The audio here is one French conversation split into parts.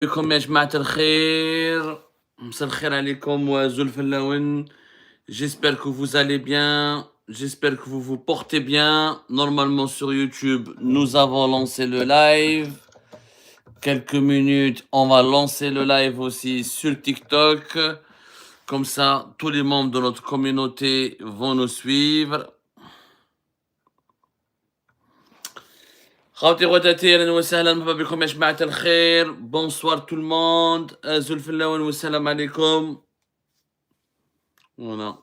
بكم يا جماعة الخير. مساء الخير عليكم وزلف اللون. J'espère que vous allez bien. J'espère que vous vous portez bien. Normalement sur YouTube, nous avons lancé le live. Quelques minutes, on va lancer le live aussi sur TikTok. Comme ça, tous les membres de notre communauté vont nous suivre. خواتي خواتاتي اهلا وسهلا مرحبا بكم يا جماعة الخير. Bonsoir tout le monde. زلف اللون والسلام عليكم. Voilà,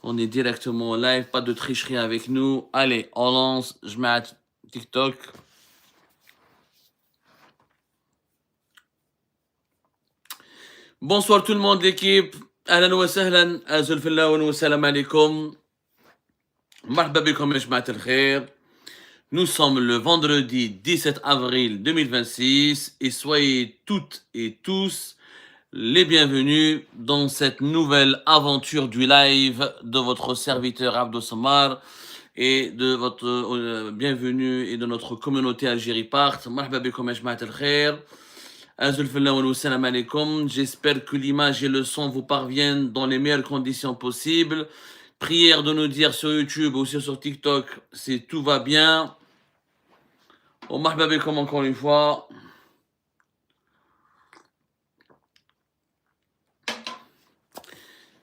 on est directement en live, pas de tricherie avec nous. Allez, on lance, je mets TikTok. Bonsoir tout le monde, l'équipe. Ahlan wa sahlan, azul fillaoun wa salam alaikum. Marhaba bikum ya jma'at al-khair. Nous sommes le vendredi 17 avril 2026 et soyez toutes et tous les bienvenus dans cette nouvelle aventure du live de votre serviteur Abdou Samar et de votre bienvenue et de notre communauté Algérie Part. Marhaba bikum ya jma'at al-khair. Azul fillaoun wa salam alaikum. J'espère que l'image et le son vous parviennent dans les meilleures conditions possibles. Prière de nous dire sur YouTube ou aussi sur TikTok si tout va bien. Oh, marhaba bikum encore une fois.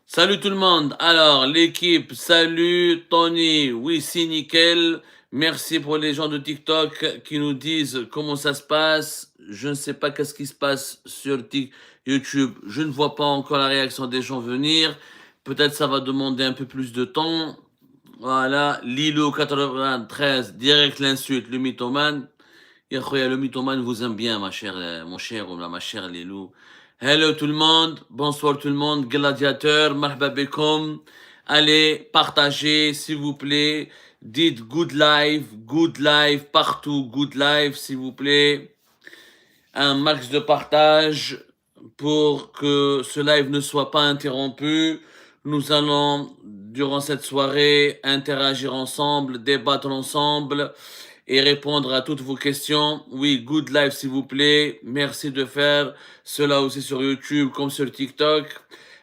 Salut tout le monde. Alors, l'équipe, salut Tony. Oui, c'est nickel. Merci pour les gens de TikTok qui nous disent comment ça se passe. Je ne sais pas qu'est-ce qui se passe sur YouTube. Je ne vois pas encore la réaction des gens venir. Peut-être ça va demander un peu plus de temps. Voilà, Lilo93, direct l'insulte, le mythomane. Le mythomane vous aime bien, ma chère, mon cher ou ma chère Lilou. Hello tout le monde, bonsoir tout le monde, gladiateur, marhaba bekom. Allez, partagez s'il vous plaît. Dites good live partout, good live s'il vous plaît. Un max de partage pour que ce live ne soit pas interrompu. Nous allons, durant cette soirée, interagir ensemble, débattre ensemble et répondre à toutes vos questions. Oui, good live s'il vous plaît. Merci de faire cela aussi sur YouTube comme sur TikTok.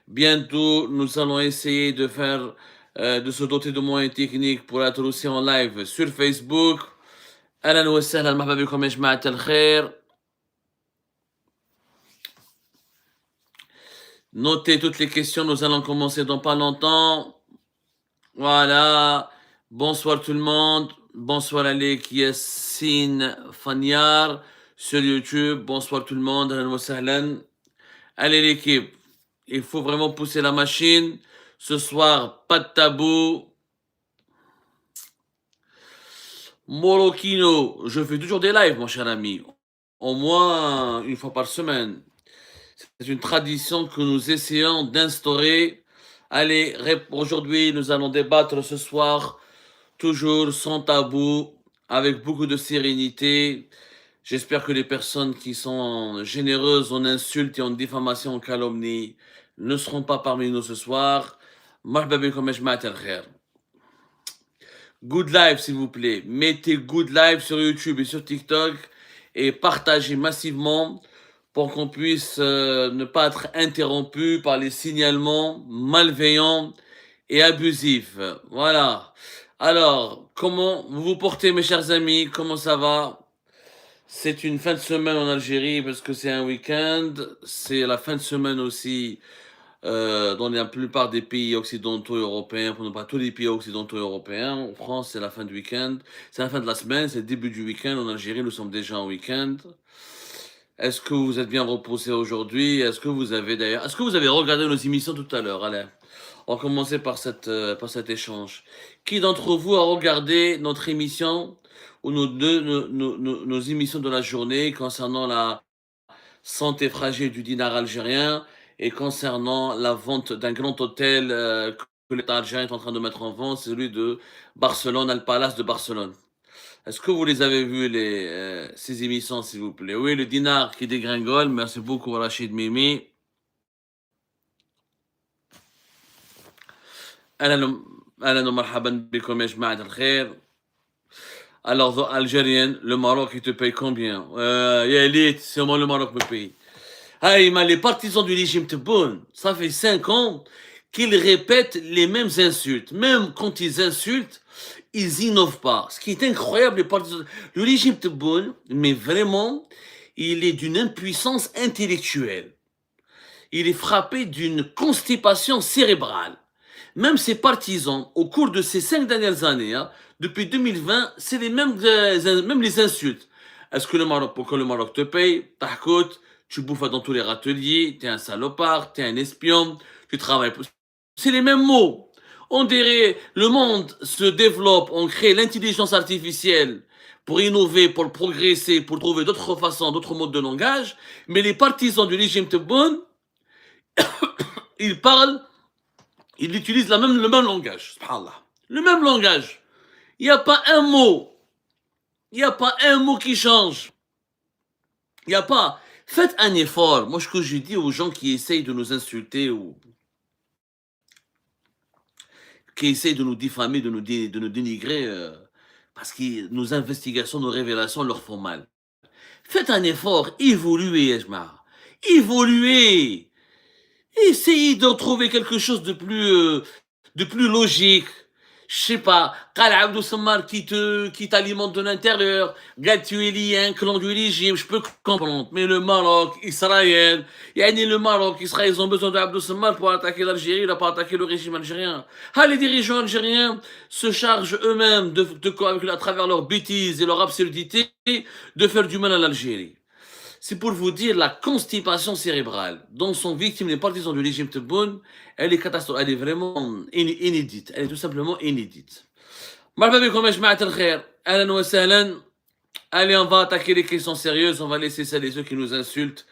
Bientôt, nous allons essayer de faire, de se doter de moyens techniques pour être aussi en live sur Facebook. أهلا وسهلا مرحبا بكم يا جماعة الخير. Notez toutes les questions, nous allons commencer dans pas longtemps. Voilà. Bonsoir tout le monde. Bonsoir à Yassine Fanyar sur YouTube. Bonsoir tout le monde. Allez l'équipe, il faut vraiment pousser la machine. Ce soir, pas de tabou. Morokino, je fais toujours des lives, mon cher ami. Au moins une fois par semaine. C'est une tradition que nous essayons d'instaurer. Allez, aujourd'hui, nous allons débattre ce soir, toujours sans tabou, avec beaucoup de sérénité. J'espère que les personnes qui sont généreuses en insultes et en diffamation, en calomnie, ne seront pas parmi nous ce soir. Marhaba bikum ya jma'at al-khair. Good live, s'il vous plaît. Mettez good live sur YouTube et sur TikTok et partagez massivement pour qu'on puisse ne pas être interrompu par les signalements malveillants et abusifs. Voilà. Alors, comment vous vous portez, mes chers amis? Comment ça va? C'est une fin de semaine en Algérie parce que c'est un week-end. C'est la fin de semaine aussi dans la plupart des pays occidentaux européens, pour ne pas tous les pays occidentaux européens. En France, c'est la fin du week-end. C'est la fin de la semaine, c'est le début du week-end. En Algérie, nous sommes déjà en week-end. Est-ce que vous êtes bien reposé aujourd'hui? Est-ce que vous avez d'ailleurs... Est-ce que vous avez regardé nos émissions tout à l'heure? Allez, on va commencer par cet échange. Qui d'entre vous a regardé notre émission ou nos émissions de la journée concernant la santé fragile du dinar algérien et concernant la vente d'un grand hôtel que l'État algérien est en train de mettre en vente, c'est celui de Barcelone, Al Palace de Barcelone. Est-ce que vous les avez vus, ces émissions, s'il vous plaît? Oui, le dinar qui dégringole. Merci beaucoup, Rachid Mimi. أهلا ومرحبا بكم يا جماعة الخير. Alors, algérienne, le Maroc, il te paye combien? Yalit, c'est moi le Maroc me paye. Hey, mais les partisans du régime Tebboune, ça fait 5 ans qu'ils répètent les mêmes insultes. Même quand ils insultent, ils innovent pas. Ce qui est incroyable, les partisans... Le régime Tebboune, mais vraiment, il est d'une impuissance intellectuelle. Il est frappé d'une constipation cérébrale. Même ses partisans, au cours de ces 5 dernières années, hein, depuis 2020, c'est les mêmes, même les insultes. Est-ce que le Maroc, pour que le Maroc te paye, t'écoute, tu bouffes dans tous les râteliers, t'es un salopard, t'es un espion, tu travailles pour... C'est les mêmes mots. On dirait, le monde se développe, on crée l'intelligence artificielle pour innover, pour progresser, pour trouver d'autres façons, d'autres modes de langage, mais les partisans du régime Tebboune, ils parlent, ils utilisent le même langage, subhanallah. Le même langage. Il n'y a pas un mot. Il n'y a pas un mot qui change. Il n'y a pas. Faites un effort. Moi, ce que je dis aux gens qui essayent de nous insulter ou qui essayent de nous diffamer, de nous dénigrer, parce que nos investigations, nos révélations leur font mal. Faites un effort. Évoluez, Ejma. Évoluez. Essayez de trouver quelque chose de plus logique. Je sais pas, Qal Abdou Sammar qui t'alimente de l'intérieur, Gal tu es lié à un clan du régime, je peux comprendre. Mais le Maroc, Israël, le Maroc, Israël, ils ont besoin d'Abdou Sammar pour attaquer l'Algérie, là, pour attaquer le régime algérien. Ah, les dirigeants algériens se chargent eux-mêmes à travers leurs bêtises et leur absurdité, de faire du mal à l'Algérie. C'est pour vous dire la constipation cérébrale dont sont victimes les partisans du régime Tebboune, elle est catastrophique, elle est vraiment inédite, elle est tout simplement inédite. مرحبا بكم يا جماعة الخير، أهلا وسهلا. Allez, on va attaquer les questions sérieuses, on va laisser celles et ceux qui nous insultent.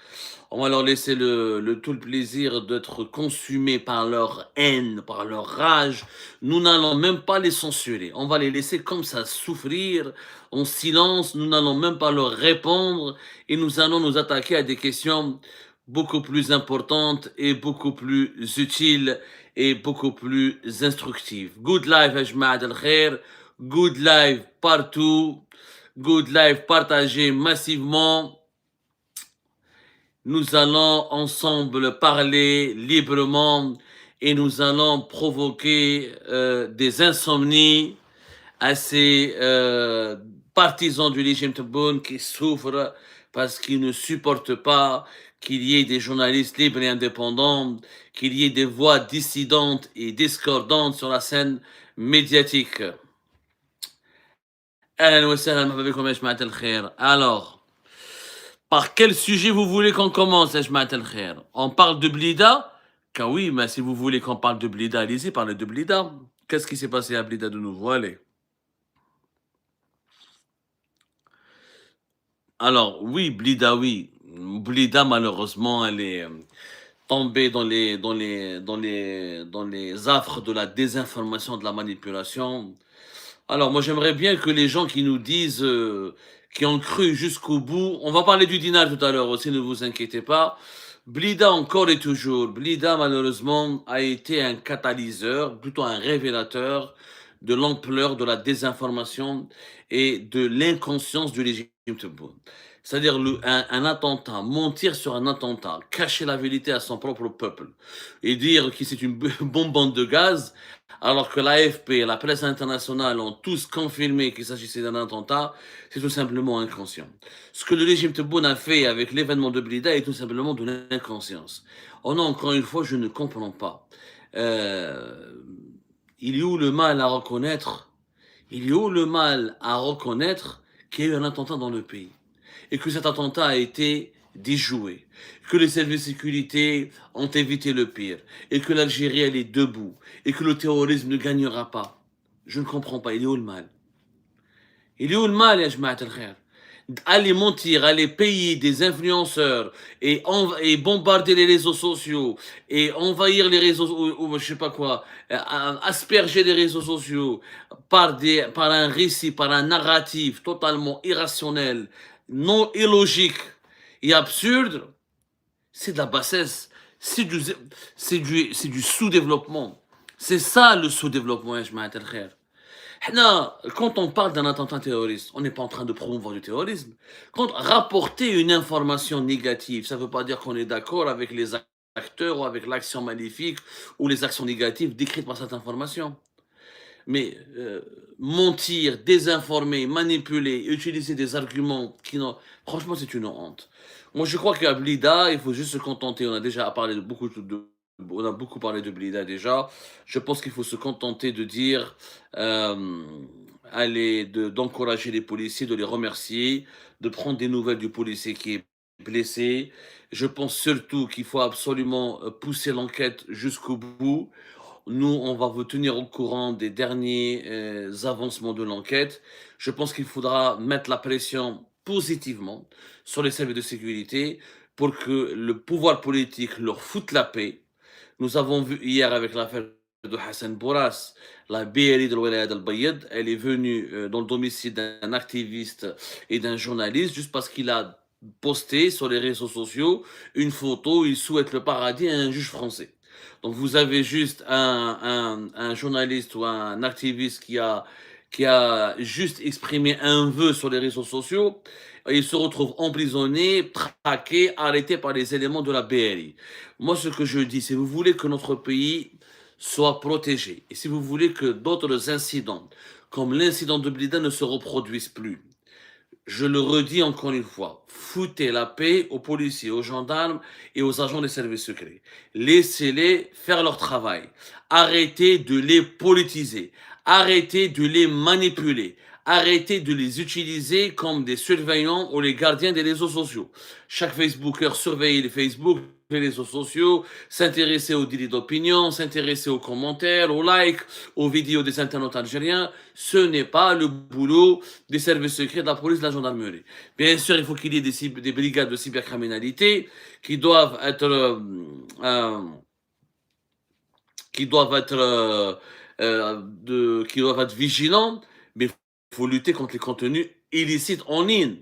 On va leur laisser tout le plaisir d'être consumés par leur haine, par leur rage. Nous n'allons même pas les censurer. On va les laisser comme ça souffrir en silence. Nous n'allons même pas leur répondre et nous allons nous attaquer à des questions beaucoup plus importantes et beaucoup plus utiles et beaucoup plus instructives. Good life, Ajma'ad al-Khair. Good life partout. Good life partagé massivement. Nous allons ensemble parler librement et nous allons provoquer des insomnies à ces partisans du régime Tebboune qui souffrent parce qu'ils ne supportent pas qu'il y ait des journalistes libres et indépendants, qu'il y ait des voix dissidentes et discordantes sur la scène médiatique. Alors, par quel sujet vous voulez qu'on commence, Ajma'at al-Khair? On parle de Blida? Car oui, mais si vous voulez qu'on parle de Blida, allez-y, parlez de Blida. Qu'est-ce qui s'est passé à Blida de nouveau? Allez. Alors, oui, Blida, oui. Blida, malheureusement, elle est tombée dans les affres de la désinformation, de la manipulation. Alors, moi, j'aimerais bien que les gens qui nous disent, qui ont cru jusqu'au bout, on va parler du dinar tout à l'heure aussi, ne vous inquiétez pas. Blida encore et toujours. Blida, malheureusement, a été un catalyseur, plutôt un révélateur de l'ampleur de la désinformation et de l'inconscience du régime Tebboune. C'est-à-dire un attentat, mentir sur un attentat, cacher la vérité à son propre peuple et dire que c'est une bonbonne de gaz, alors que l'AFP et la presse internationale ont tous confirmé qu'il s'agissait d'un attentat, c'est tout simplement inconscient. Ce que le régime Tebboune a fait avec l'événement de Blida est tout simplement de l'inconscience. Oh non, encore une fois, je ne comprends pas. Il y a où le mal à reconnaître? Il y a où le mal à reconnaître qu'il y a eu un attentat dans le pays et que cet attentat a été déjoué, que les services de sécurité ont évité le pire et que l'Algérie elle est debout et que le terrorisme ne gagnera pas. Je ne comprends pas, il est où le mal? Il est où le mal, ya Jma'at al-Khair? Aller mentir, aller payer des influenceurs et bombarder les réseaux sociaux et envahir les réseaux, ou je sais pas quoi, asperger les réseaux sociaux par un récit, par un narratif totalement irrationnel, non illogique et absurde, c'est de la bassesse, c'est du sous-développement. C'est ça le sous-développement, Jma'at al-Khair. Quand on parle d'un attentat terroriste, on n'est pas en train de promouvoir du terrorisme. Quand rapporter une information négative, ça ne veut pas dire qu'on est d'accord avec les acteurs ou avec l'action maléfique ou les actions négatives décrites par cette information. Mais mentir, désinformer, manipuler, utiliser des arguments qui n'ont... Franchement, c'est une honte. Moi, je crois qu'à Blida, il faut juste se contenter. On a déjà parlé de beaucoup on a beaucoup parlé de Blida déjà. Je pense qu'il faut se contenter de dire, euh, allez, d'encourager les policiers, de les remercier, de prendre des nouvelles du policier qui est blessé. Je pense surtout qu'il faut absolument pousser l'enquête jusqu'au bout. Nous, on va vous tenir au courant des derniers avancements de l'enquête. Je pense qu'il faudra mettre la pression positivement sur les services de sécurité pour que le pouvoir politique leur foute la paix. Nous avons vu hier avec l'affaire de Hassan Bourras, la BRI de l'Ouelad al-Bayed, elle est venue dans le domicile d'un activiste et d'un journaliste juste parce qu'il a posté sur les réseaux sociaux une photo où il souhaite le paradis à un juge français. Donc vous avez juste un journaliste ou un activiste qui a juste exprimé un vœu sur les réseaux sociaux. Il se retrouve emprisonné, traqué, arrêté par les éléments de la BRI. Moi, ce que je dis, si vous voulez que notre pays soit protégé, et si vous voulez que d'autres incidents, comme l'incident de Blida, ne se reproduisent plus, je le redis encore une fois, foutez la paix aux policiers, aux gendarmes et aux agents des services secrets. Laissez-les faire leur travail. Arrêtez de les politiser. Arrêtez de les manipuler. Arrêtez de les utiliser comme des surveillants ou les gardiens des réseaux sociaux. Chaque Facebooker surveille les Facebook, les réseaux sociaux, s'intéresser aux délits d'opinion, s'intéresser aux commentaires, aux likes, aux vidéos des internautes algériens. Ce n'est pas le boulot des services secrets de la police, de la gendarmerie. Bien sûr, il faut qu'il y ait des brigades de cybercriminalité qui doivent être, qui doivent être vigilants, mais il faut lutter contre les contenus illicites en ligne.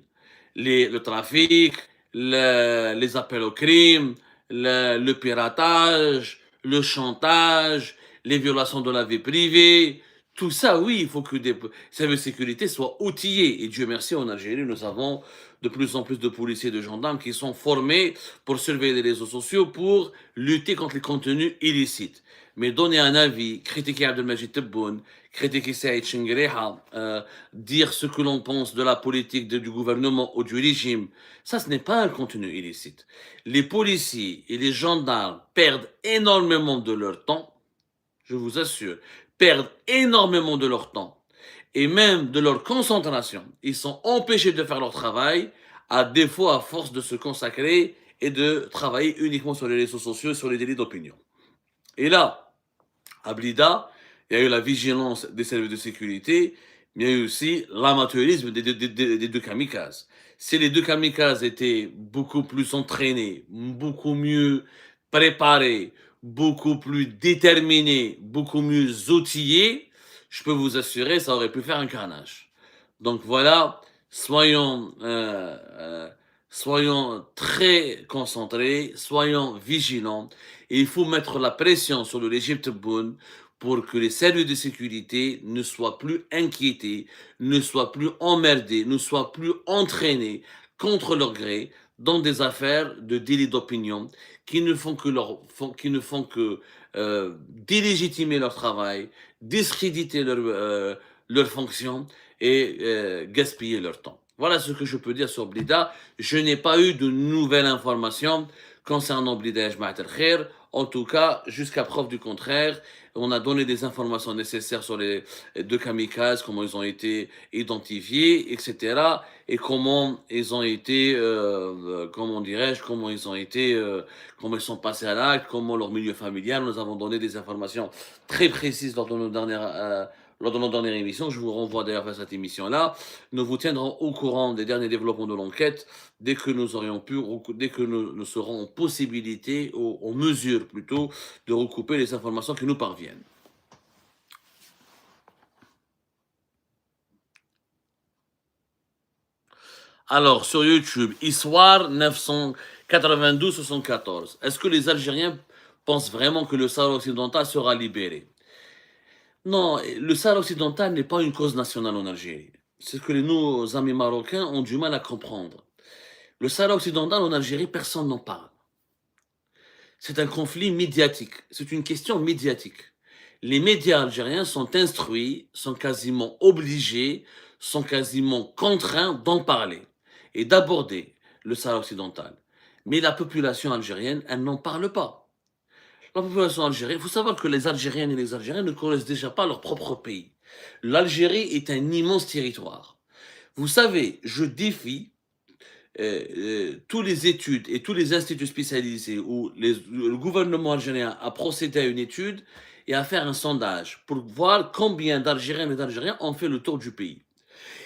Le trafic, les appels au crime, le piratage, le chantage, les violations de la vie privée. Tout ça, oui, il faut que des services de sécurité soient outillés. Et Dieu merci, en Algérie, nous avons de plus en plus de policiers et de gendarmes qui sont formés pour surveiller les réseaux sociaux, pour lutter contre les contenus illicites. Mais donner un avis, critiquer Abdelmajid Tebboune, critiquer Saïd Chengreha, dire ce que l'on pense de la politique du gouvernement ou du régime, ça, ce n'est pas un contenu illicite. Les policiers et les gendarmes perdent énormément de leur temps, je vous assure, perdent énormément de leur temps et même de leur concentration. Ils sont empêchés de faire leur travail, à défaut, à force de se consacrer et de travailler uniquement sur les réseaux sociaux et sur les délits d'opinion. Et là, à Blida, il y a eu la vigilance des services de sécurité, mais il y a eu aussi l'amateurisme des deux kamikazes. Si les deux kamikazes étaient beaucoup plus entraînés, beaucoup mieux préparés, beaucoup plus déterminés, beaucoup mieux outillés, je peux vous assurer, ça aurait pu faire un carnage. Donc voilà, soyons très concentrés, soyons vigilants. Et il faut mettre la pression sur le régime Tebboune pour que les services de sécurité ne soient plus inquiétés, ne soient plus emmerdés, ne soient plus entraînés contre leur gré dans des affaires de délit d'opinion qui ne font que délégitimer leur travail, discréditer leur fonction et gaspiller leur temps. Voilà ce que je peux dire sur Blida. Je n'ai pas eu de nouvelles informations concernant Blida et Jmaat al-Khair. En tout cas, jusqu'à preuve du contraire, on a donné des informations nécessaires sur les deux kamikazes, comment ils ont été identifiés, etc. Et comment ils ont été, comment dirais-je, comment ils sont passés à l'acte, comment leur milieu familial. Nous avons donné des informations très précises lors de nos dernières émissions. Je vous renvoie d'ailleurs vers cette émission-là. Nous vous tiendrons au courant des derniers développements de l'enquête dès que nous serons en possibilité, en mesure plutôt, de recouper les informations qui nous parviennent. Alors, sur YouTube, Histoire 992-74. Est-ce que les Algériens pensent vraiment que le Sahara occidental sera libéré? Non, le Sahara occidental n'est pas une cause nationale en Algérie. C'est ce que nos amis marocains ont du mal à comprendre. Le Sahara occidental en Algérie, personne n'en parle. C'est un conflit médiatique. C'est une question médiatique. Les médias algériens sont instruits, sont quasiment obligés, sont quasiment contraints d'en parler et d'aborder le Sahara occidental. Mais la population algérienne, elle n'en parle pas. La population algérienne, il faut savoir que les Algériennes et les Algériens ne connaissent déjà pas leur propre pays. L'Algérie est un immense territoire. Vous savez, je défie toutes les études et tous les instituts spécialisés où le gouvernement algérien a procédé à une étude et à faire un sondage pour voir combien d'Algériens et d'Algériens ont fait le tour du pays.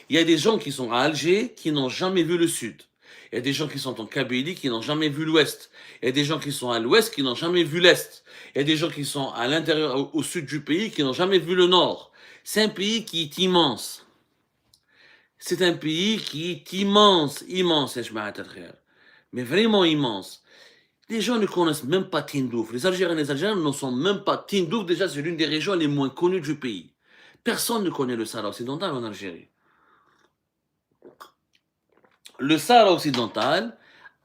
Il y a des gens qui sont à Alger qui n'ont jamais vu le sud. Il y a des gens qui sont en Kabylie qui n'ont jamais vu l'ouest. Il y a des gens qui sont à l'ouest qui n'ont jamais vu l'est. Il y a des gens qui sont à l'intérieur, au sud du pays qui n'ont jamais vu le nord. C'est un pays qui est immense. C'est un pays qui est immense, immense, mais vraiment immense. Les gens ne connaissent même pas Tindouf. Les Algériens et les Algériens ne sont même pas Tindouf. Déjà, c'est l'une des régions les moins connues du pays. Personne ne connaît le Sahara occidental en Algérie. Le Sahara occidental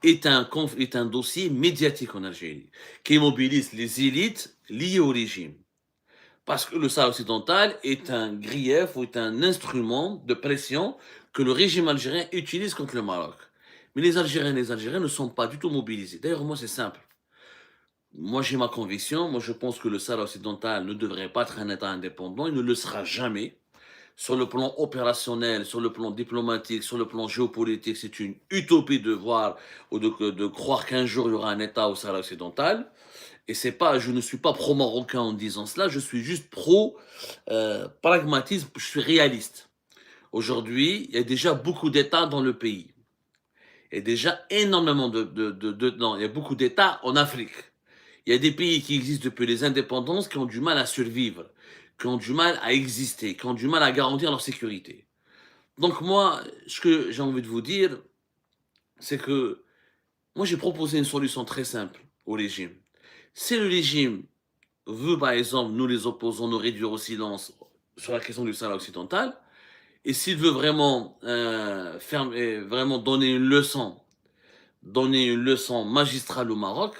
est un dossier médiatique en Algérie qui mobilise les élites liées au régime. Parce que le Sahara occidental est un grief ou est un instrument de pression que le régime algérien utilise contre le Maroc. Mais les Algériens et les Algériens ne sont pas du tout mobilisés. D'ailleurs, moi, c'est simple. Moi, j'ai ma conviction. Moi, je pense que le Sahara occidental ne devrait pas être un État indépendant. Il ne le sera jamais. Sur le plan opérationnel, sur le plan diplomatique, sur le plan géopolitique, c'est une utopie de voir ou de croire qu'un jour il y aura un État au Sahara occidental. Et c'est pas, je ne suis pas pro-marocain en disant cela, je suis juste pro-pragmatisme, je suis réaliste. Aujourd'hui, il y a déjà beaucoup d'États dans le pays. Il y a déjà énormément non, il y a beaucoup d'États en Afrique. Il y a des pays qui existent depuis les indépendances qui ont du mal à survivre, qui ont du mal à exister, qui ont du mal à garantir leur sécurité. Donc moi, ce que j'ai envie de vous dire, c'est que moi j'ai proposé une solution très simple au régime. Si le régime veut, par exemple, nous les opposants, nous réduire au silence sur la question du Sahara occidental, et s'il veut vraiment, vraiment donner une leçon magistrale au Maroc,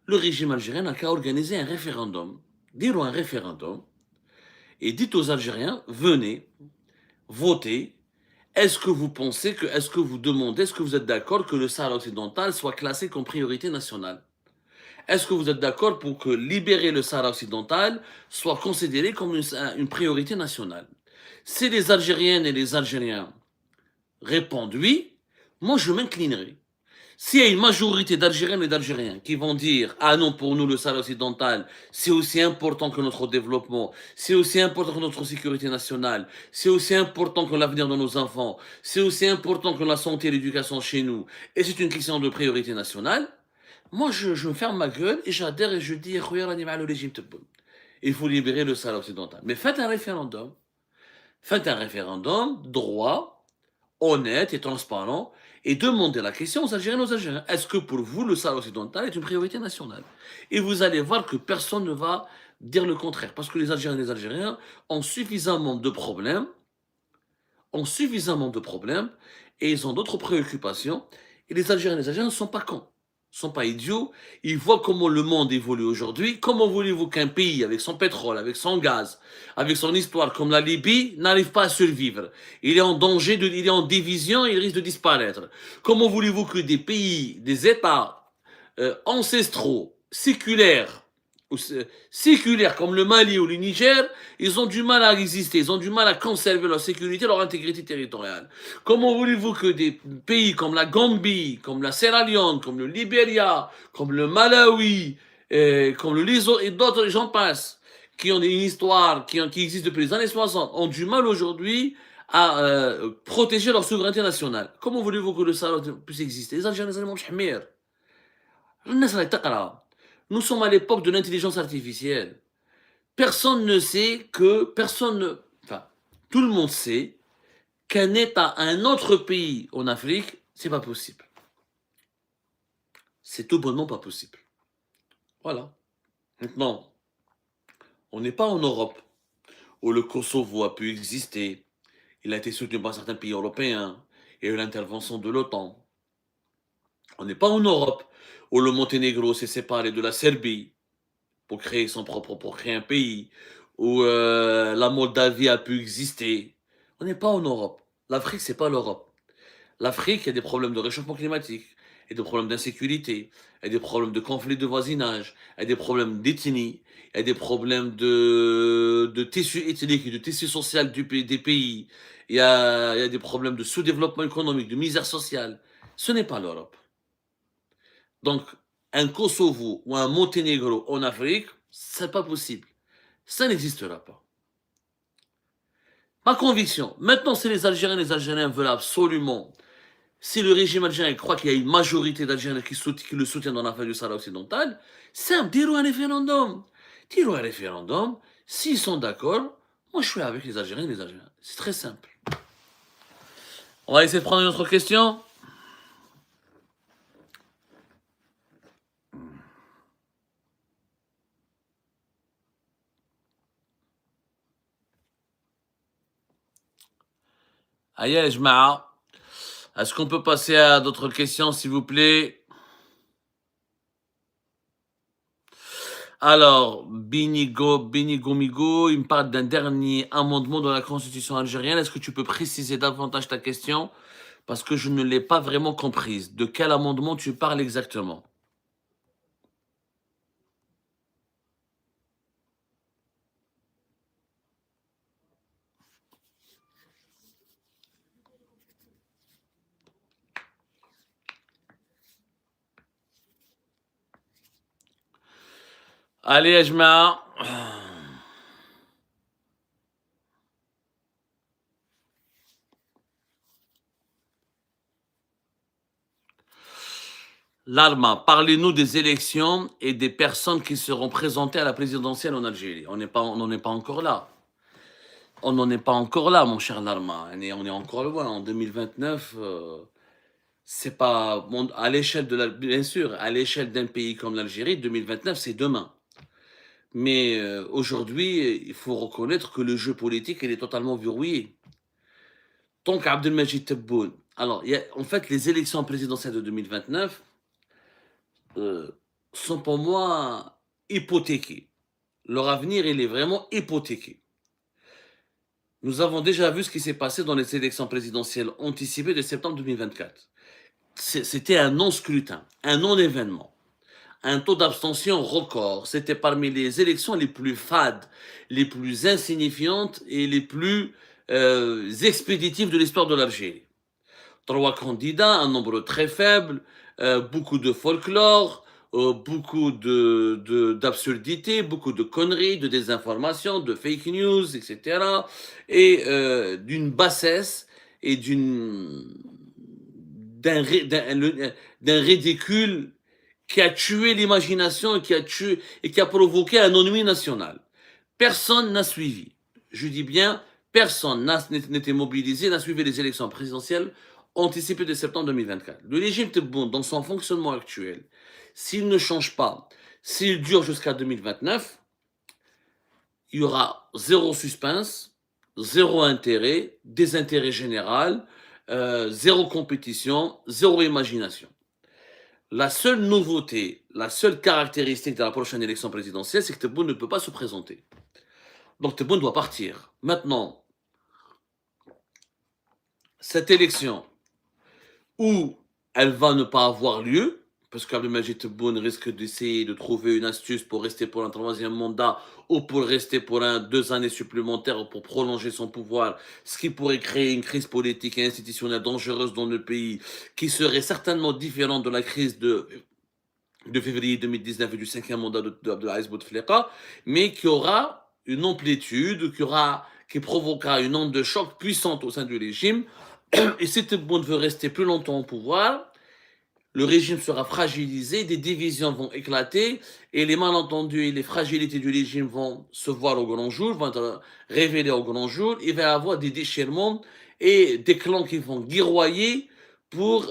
le régime algérien n'a qu'à organiser un référendum, dire un référendum, et dites aux Algériens, venez, votez, est-ce que vous demandez, est-ce que vous êtes d'accord que le Sahara occidental soit classé comme priorité nationale? Est-ce que vous êtes d'accord pour que libérer le Sahara occidental soit considéré comme une priorité nationale? Si les Algériennes et les Algériens répondent oui, moi je m'inclinerai. S'il y a une majorité d'Algériennes et d'Algériens qui vont dire ah non, pour nous le Sahara occidental, c'est aussi important que notre développement, c'est aussi important que notre sécurité nationale, c'est aussi important que l'avenir de nos enfants, c'est aussi important que la santé et l'éducation chez nous, et c'est une question de priorité nationale, moi je me ferme ma gueule et j'adhère et je dis le régime. Il faut libérer le Sahara occidental. Mais faites un référendum droit, honnête et transparent et demandez la question aux Algériens et aux Algériens. Est-ce que pour vous, le Sahara occidental est une priorité nationale? Et vous allez voir que personne ne va dire le contraire. Parce que les Algériens et les Algériens ont suffisamment de problèmes, et ils ont d'autres préoccupations. Et les Algériens et les Algériens ne sont pas cons, ne sont pas idiots. Ils voient comment le monde évolue aujourd'hui. Comment voulez-vous qu'un pays avec son pétrole, avec son gaz, avec son histoire comme la Libye n'arrive pas à survivre? Il est en danger, il est en division, il risque de disparaître. Comment voulez-vous que des pays, des États ancestraux, séculaires, séculaires comme le Mali ou le Niger, ils ont du mal à résister, ils ont du mal à conserver leur sécurité, leur intégrité territoriale. Comment voulez-vous que des pays comme la Gambie, comme la Sierra Leone, comme le Libéria, comme le Malawi, comme le Lesotho et d'autres, j'en passe, qui ont une histoire, qui existent depuis les années 60, ont du mal aujourd'hui à protéger leur souveraineté nationale. Comment voulez-vous que le Sahara puisse exister? Les Algériens, les Allemands, nous sommes à l'époque de l'intelligence artificielle. Personne ne sait que, enfin, tout le monde sait qu'un État, un autre pays en Afrique, c'est pas possible. C'est tout bonnement pas possible. Voilà. Maintenant, on n'est pas en Europe. où le Kosovo a pu exister. Il a été soutenu par certains pays européens. Il y a eu l'intervention de l'OTAN. On n'est pas en Europe, où le Monténégro s'est séparé de la Serbie pour créer pour créer un pays, où la Moldavie a pu exister. On n'est pas en Europe. L'Afrique, c'est pas l'Europe. L'Afrique, il y a des problèmes de réchauffement climatique, il y a des problèmes d'insécurité, il y a des problèmes de conflits de voisinage, il y a des problèmes d'ethnie, il y a des problèmes de tissu ethnique et de tissu social des pays, il y a des problèmes de sous-développement économique, de misère sociale. Ce n'est pas l'Europe. Donc, un Kosovo ou un Monténégro en Afrique, c'est pas possible. Ça n'existera pas. Ma conviction, maintenant, si les Algériens veulent absolument, si le régime algérien croit qu'il y a une majorité d'Algériens qui le soutiennent dans l'affaire du Sahara occidental, simple, dis-le un référendum. Dis-le un référendum. S'ils sont d'accord, moi je suis avec les Algériens et les Algériens. C'est très simple. On va essayer de prendre une autre question. Aïe, Jma'a. Est-ce qu'on peut passer à d'autres questions, s'il vous plaît? Alors, Binigomigo, il me parle d'un dernier amendement de la Constitution algérienne. Est-ce que tu peux préciser davantage ta question? Parce que je ne l'ai pas vraiment comprise. De quel amendement tu parles exactement? Allez, Ajma. Larma, parlez-nous des élections et des personnes qui seront présentées à la présidentielle en Algérie. On n'en est pas encore là. On n'en est pas encore là, mon cher Larma. On est encore loin. En 2029, c'est pas bon, à l'échelle de bien sûr, à l'échelle d'un pays comme l'Algérie, 2029, c'est demain. Mais aujourd'hui, il faut reconnaître que le jeu politique, il est totalement verrouillé. Tant qu'Abdelmajid Tebboune. Alors, en fait, les élections présidentielles de 2029 sont pour moi hypothéquées. Leur avenir, il est vraiment hypothéqué. Nous avons déjà vu ce qui s'est passé dans les élections présidentielles anticipées de septembre 2024. C'était un non-scrutin, un non-événement, un taux d'abstention record. C'était parmi les élections les plus fades, les plus insignifiantes et les plus expéditives de l'histoire de l'Algérie. 3 candidats, un nombre très faible, beaucoup de folklore, beaucoup d'absurdités, beaucoup de conneries, de désinformation, de fake news, etc. Et d'une bassesse et d'un ridicule qui a tué l'imagination et qui a provoqué un ennui national. Personne n'a suivi. Je dis bien, personne n'était mobilisé, n'a suivi les élections présidentielles anticipées de septembre 2024. Le régime Tebboune, dans son fonctionnement actuel, s'il ne change pas, s'il dure jusqu'à 2029, il y aura zéro suspense, zéro intérêt, désintérêt général, zéro compétition, zéro imagination. La seule nouveauté, la seule caractéristique de la prochaine élection présidentielle, c'est que Tebboune ne peut pas se présenter. Donc Tebboune doit partir. Maintenant, cette élection, où elle va ne pas avoir lieu, parce qu'Abdelmajid Tebboune risque d'essayer de trouver une astuce pour rester pour un 3e mandat ou pour rester pour 2 années supplémentaires pour prolonger son pouvoir, ce qui pourrait créer une crise politique et institutionnelle dangereuse dans le pays, qui serait certainement différente de la crise de février 2019 et du 5e mandat d'Abdelaziz Bouteflika, mais qui aura une amplitude, qui provoquera une onde de choc puissante au sein du régime. Et si Tebboune veut rester plus longtemps au pouvoir, le régime sera fragilisé, des divisions vont éclater, et les malentendus et les fragilités du régime vont se voir au grand jour, vont être révélés au grand jour. Il va y avoir des déchirements et des clans qui vont guerroyer pour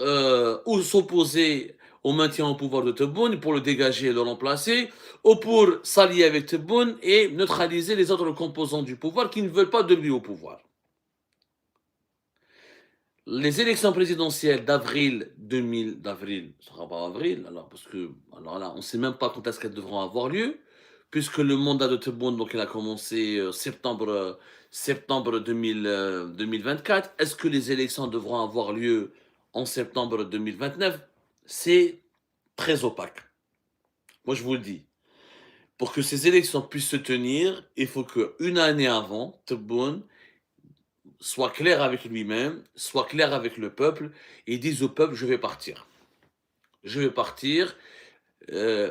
ou s'opposer au maintien au pouvoir de Tebboune pour le dégager et le remplacer, ou pour s'allier avec Tebboune et neutraliser les autres composants du pouvoir qui ne veulent pas de lui au pouvoir. Les élections présidentielles d'avril 2000, d'avril, ce sera pas avril, alors parce que, alors là, on ne sait même pas quand est-ce qu'elles devront avoir lieu, puisque le mandat de Tebboune, donc il a commencé septembre 2024. Est-ce que les élections devront avoir lieu en septembre 2029? C'est très opaque. Moi, je vous le dis. Pour que ces élections puissent se tenir, il faut qu'une année avant, Tebboune soit clair avec lui-même, soit clair avec le peuple, et dise au peuple, je vais partir. Je vais partir,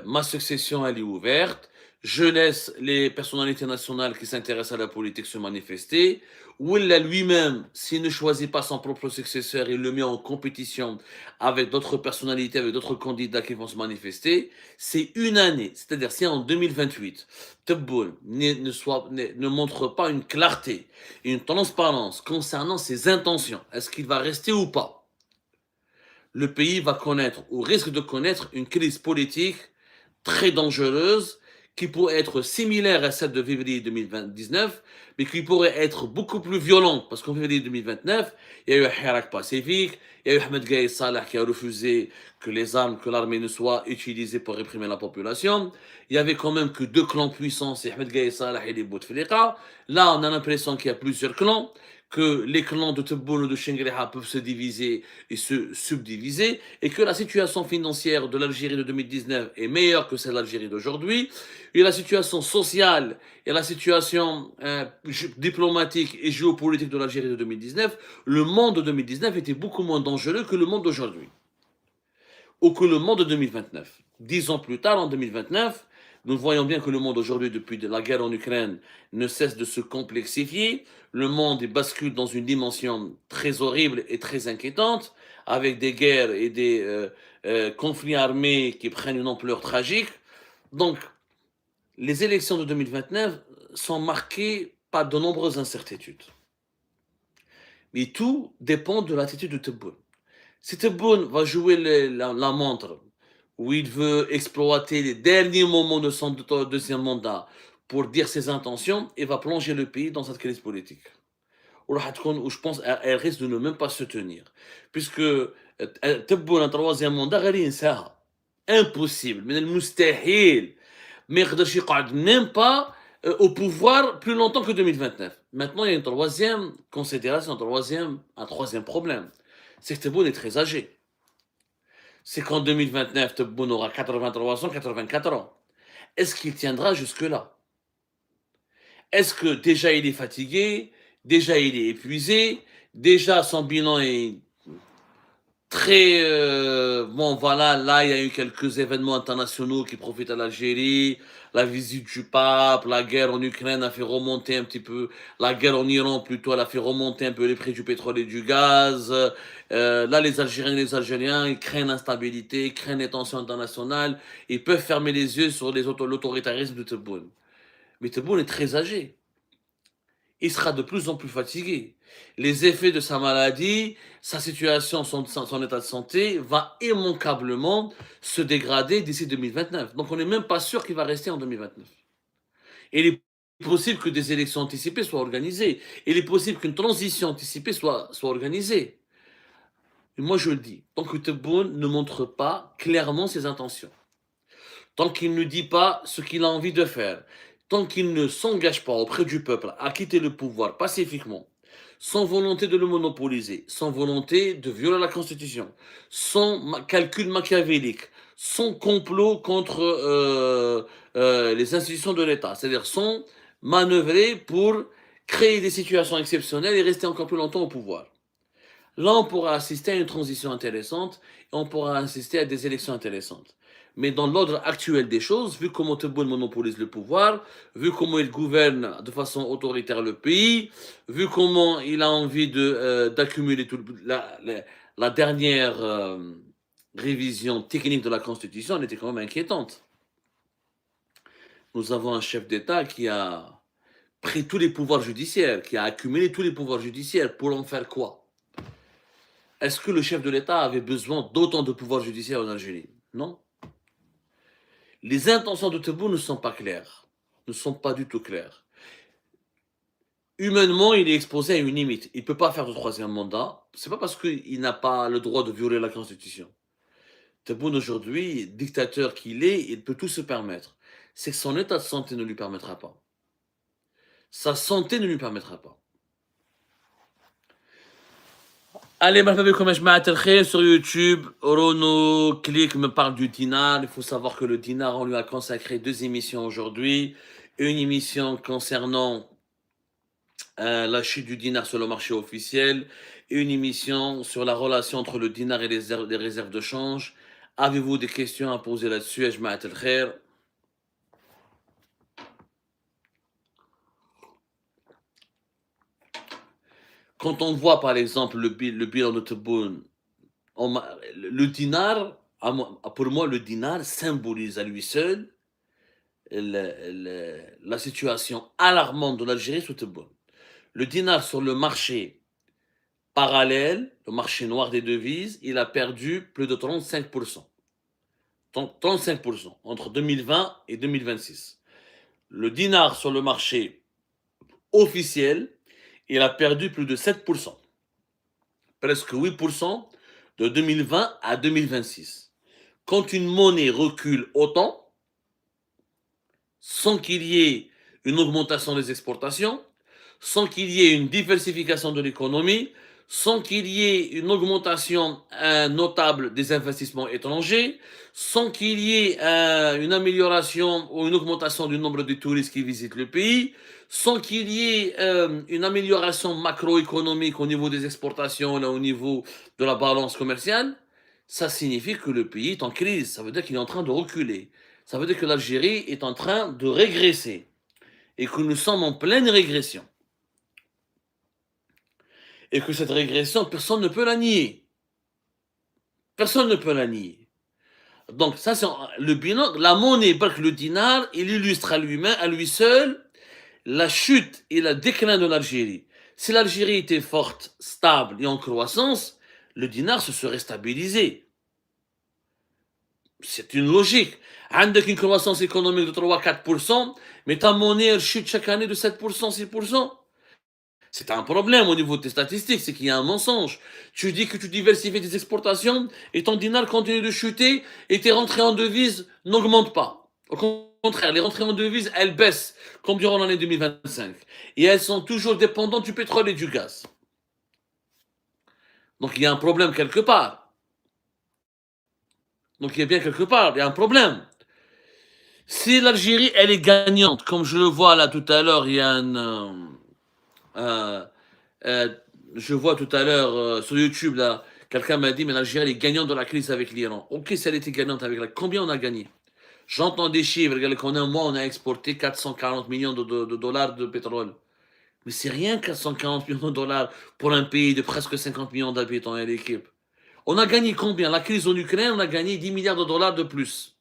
ma succession, elle est ouverte, je laisse les personnalités nationales qui s'intéressent à la politique se manifester, ou il a lui-même, s'il ne choisit pas son propre successeur, il le met en compétition avec d'autres personnalités, avec d'autres candidats qui vont se manifester. C'est une année, c'est-à-dire si en 2028, Tebboune ne montre pas une clarté, une transparence concernant ses intentions, est-ce qu'il va rester ou pas? Le pays va connaître ou risque de connaître une crise politique très dangereuse qui pourrait être similaire à celle de février 2019, mais qui pourrait être beaucoup plus violente, parce qu'en février 2029, il y a eu un Hirak pacifique, il y a eu Ahmed Gaï Salah qui a refusé que les armes, que l'armée ne soit utilisée pour réprimer la population. Il y avait quand même que deux clans puissants, c'est Ahmed Gaï Salah et les Bouteflika. Là, on a l'impression qu'il y a plusieurs clans, que les clans de Tebboune ou de Shengriha peuvent se diviser et se subdiviser, et que la situation financière de l'Algérie de 2019 est meilleure que celle de l'Algérie d'aujourd'hui, et la situation sociale et la situation diplomatique et géopolitique de l'Algérie de 2019, le monde de 2019 était beaucoup moins dangereux que le monde d'aujourd'hui, ou que le monde de 2029. 10 ans plus tard, en 2029, nous voyons bien que le monde aujourd'hui, depuis la guerre en Ukraine, ne cesse de se complexifier. Le monde bascule dans une dimension très horrible et très inquiétante, avec des guerres et des conflits armés qui prennent une ampleur tragique. Donc, les élections de 2029 sont marquées par de nombreuses incertitudes. Mais tout dépend de l'attitude de Tebboune. Si Tebboune va jouer la montre, où il veut exploiter les derniers moments de son deuxième mandat pour dire ses intentions, il va plonger le pays dans cette crise politique. Où je pense qu'elle risque de ne même pas se tenir. Puisque Tebboune, un troisième mandat, impossible. Mais le moustahil, mais il même pas au pouvoir plus longtemps que 2029. Maintenant, il y a une troisième considération, un troisième problème. C'est que Tebboune est très âgé. C'est qu'en 2029, Tebboune aura 83 ans, 84 ans. Est-ce qu'il tiendra jusque-là? Est-ce que déjà il est fatigué, déjà il est épuisé, déjà son bilan est très... bon voilà, là il y a eu quelques événements internationaux qui profitent à l'Algérie, la visite du pape, la guerre en Ukraine a fait remonter un petit peu, la guerre en Iran plutôt, elle a fait remonter un peu les prix du pétrole et du gaz. Là les Algériens et les Algériens, ils craignent l'instabilité, ils craignent les tensions internationales, ils peuvent fermer les yeux sur l'autoritarisme de Tebboune. Mais Tebboune est très âgé. Il sera de plus en plus fatigué. Les effets de sa maladie, sa situation, son état de santé va immanquablement se dégrader d'ici 2029. Donc on n'est même pas sûr qu'il va rester en 2029. Et il est possible que des élections anticipées soient organisées. Il est possible qu'une transition anticipée soit organisée. Et moi je le dis, tant que Tebboune ne montre pas clairement ses intentions, tant qu'il ne dit pas ce qu'il a envie de faire, tant qu'il ne s'engage pas auprès du peuple à quitter le pouvoir pacifiquement, sans volonté de le monopoliser, sans volonté de violer la Constitution, sans calcul machiavélique, sans complot contre les institutions de l'État, c'est-à-dire sans manœuvrer pour créer des situations exceptionnelles et rester encore plus longtemps au pouvoir. Là, on pourra assister à une transition intéressante et on pourra assister à des élections intéressantes. Mais dans l'ordre actuel des choses, vu comment Tebboune monopolise le pouvoir, vu comment il gouverne de façon autoritaire le pays, vu comment il a envie d'accumuler la dernière révision technique de la Constitution, elle était quand même inquiétante. Nous avons un chef d'État qui a pris tous les pouvoirs judiciaires, qui a accumulé tous les pouvoirs judiciaires pour en faire quoi? Est-ce que le chef de l'État avait besoin d'autant de pouvoir judiciaire en Algérie? Non. Les intentions de Tebboune ne sont pas claires, ne sont pas du tout claires. Humainement, il est exposé à une limite. Il ne peut pas faire de troisième mandat. C'est pas parce qu'il n'a pas le droit de violer la Constitution. Tebboune aujourd'hui, dictateur qu'il est, il peut tout se permettre. C'est que son état de santé ne lui permettra pas. Sa santé ne lui permettra pas. Allez, sur YouTube, Rono Click me parle du dinar. Il faut savoir que le dinar, on lui a consacré 2 émissions aujourd'hui. Une émission concernant la chute du dinar sur le marché officiel. Et une émission sur la relation entre le dinar et les réserves de change. Avez-vous des questions à poser là-dessus? Quand on voit par exemple le bilan de Tebboune, le dinar, pour moi, le dinar symbolise à lui seul la situation alarmante de l'Algérie sous Tebboune. Le dinar sur le marché parallèle, le marché noir des devises, il a perdu plus de 35%. 35% entre 2020 et 2026. Le dinar sur le marché officiel, il a perdu plus de 7%. Presque 8% de 2020 à 2026. Quand une monnaie recule autant, sans qu'il y ait une augmentation des exportations, sans qu'il y ait une diversification de l'économie, sans qu'il y ait une augmentation notable des investissements étrangers, sans qu'il y ait une amélioration ou une augmentation du nombre de touristes qui visitent le pays, sans qu'il y ait une amélioration macroéconomique au niveau des exportations, là, au niveau de la balance commerciale, ça signifie que le pays est en crise. Ça veut dire qu'il est en train de reculer. Ça veut dire que l'Algérie est en train de régresser et que nous sommes en pleine régression. Et que cette régression, personne ne peut la nier. Personne ne peut la nier. Donc ça, c'est le bilan. La monnaie, le dinar, il illustre à lui seul, la chute et le déclin de l'Algérie. Si l'Algérie était forte, stable et en croissance, le dinar se serait stabilisé. C'est une logique. Avec une croissance économique de 3-4%, mais ta monnaie, elle chute chaque année de 7%, 6%. C'est un problème au niveau des statistiques, c'est qu'il y a un mensonge. Tu dis que tu diversifies tes exportations et ton dinar continue de chuter et tes rentrées en devises n'augmentent pas. Au contraire, les rentrées en devises, elles baissent, comme durant l'année 2025. Et elles sont toujours dépendantes du pétrole et du gaz. Donc il y a un problème quelque part. Donc il y a bien quelque part, il y a un problème. Si l'Algérie, elle est gagnante, comme je le vois là tout à l'heure, il y a je vois tout à l'heure sur YouTube, là, quelqu'un m'a dit, mais l'Algérie est gagnante de la crise avec l'Iran. Ok, si elle était gagnante avec la... Combien on a gagné? J'entends des chiffres, regardez qu'en un mois, on a exporté 440 millions de dollars de pétrole. Mais c'est rien 440 millions de dollars pour un pays de presque 50 millions d'habitants et l'équipe. On a gagné combien? La crise en Ukraine, on a gagné 10 milliards de dollars de plus.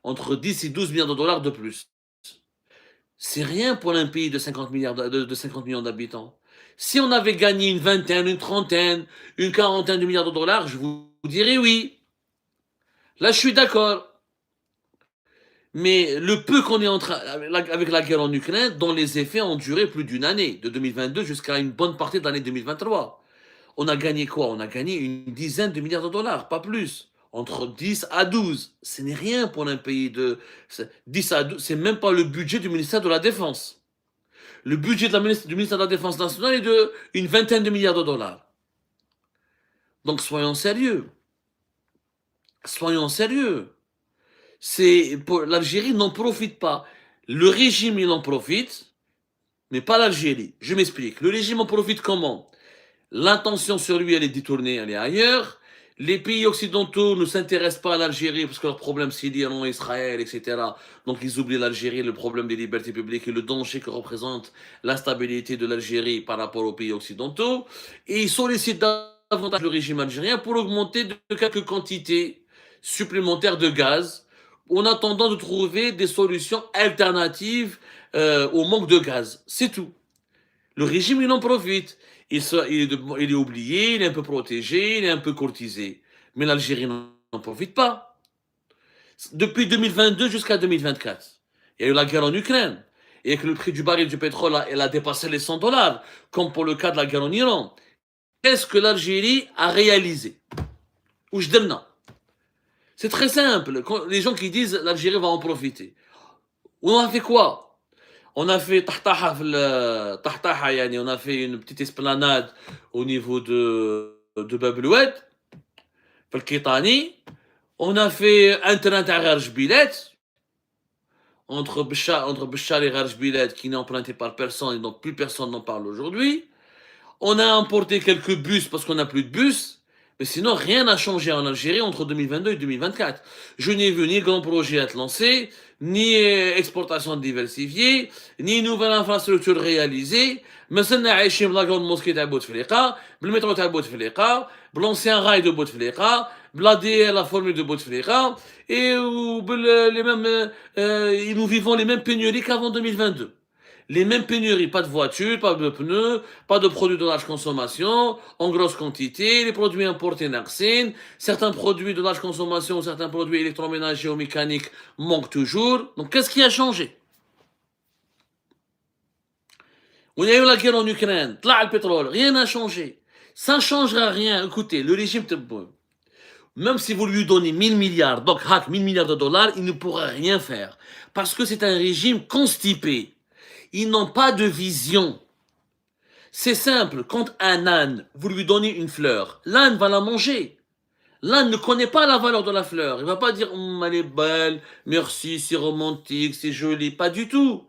Entre 10 et 12 milliards de dollars de plus. C'est rien pour un pays de 50 millions d'habitants. Si on avait gagné une vingtaine, une trentaine, une quarantaine de milliards de dollars, je vous dirais oui. Là, je suis d'accord. Mais le peu qu'on est en train, avec la guerre en Ukraine, dont les effets ont duré plus d'une année, de 2022 jusqu'à une bonne partie de l'année 2023. On a gagné quoi? On a gagné une dizaine de milliards de dollars, pas plus. Entre 10 à 12. Ce n'est rien pour un pays de... 10 à 12, c'est même pas le budget du ministère de la Défense. Le budget du ministère de la Défense nationale est de une vingtaine de milliards de dollars. Donc soyons sérieux. Soyons sérieux. L'Algérie n'en profite pas. Le régime, il en profite, mais pas l'Algérie. Je m'explique. Le régime en profite comment? L'intention sur lui, elle est détournée, elle est ailleurs. Les pays occidentaux ne s'intéressent pas à l'Algérie parce que leur problème c'est l'Iran, Israël, etc. Donc ils oublient l'Algérie, le problème des libertés publiques et le danger que représente l'instabilité de l'Algérie par rapport aux pays occidentaux. Et ils sollicitent davantage le régime algérien pour augmenter de quelques quantités supplémentaires de gaz en attendant de trouver des solutions alternatives au manque de gaz. C'est tout. Le régime, il en profite. Il est oublié, il est un peu protégé, il est un peu courtisé. Mais l'Algérie n'en profite pas. Depuis 2022 jusqu'à 2024, il y a eu la guerre en Ukraine. Et que le prix du baril du pétrole a dépassé les 100 dollars, comme pour le cas de la guerre en Iran. Qu'est-ce que l'Algérie a réalisé? Ou je donne non. C'est très simple. Les gens qui disent l'Algérie va en profiter. On a fait quoi? On a fait on a fait une petite esplanade au niveau de Bab el-Oued, on a fait un terrain de Rajbilet, entre Béchar et Rajbilet, qui n'est emprunté par personne, et donc plus personne n'en parle aujourd'hui. On a importé quelques bus parce qu'on n'a plus de bus. Mais sinon, rien n'a changé en Algérie entre 2022 et 2024. Je n'ai vu ni grand projet à être lancé, ni exportation diversifiée, ni nouvelle infrastructure réalisée. مثلنا عايشين بلا grande mosquée تاع بوتفليقة, بالmétro تاع بوتفليقة, l'ancien rail de بوتفليقة, بلا la formule de بوتفليقة, et les mêmes, nous vivons les mêmes pénuries qu'avant 2022. Les mêmes pénuries, pas de voitures, pas de pneus, pas de produits de large consommation, en grosse quantité, les produits importés narcine, certains produits de large consommation, certains produits électroménagers ou mécaniques manquent toujours. Donc qu'est-ce qui a changé? On a eu la guerre en Ukraine, le pétrole, rien n'a changé. Ça ne changera rien. Écoutez, le régime Tebboune, même si vous lui donnez 1000 milliards, donc 1000 milliards de dollars, il ne pourra rien faire. Parce que c'est un régime constipé. Ils n'ont pas de vision. C'est simple, quand un âne, vous lui donnez une fleur, l'âne va la manger. L'âne ne connaît pas la valeur de la fleur. Il ne va pas dire elle est belle, merci, c'est romantique, c'est joli. Pas du tout.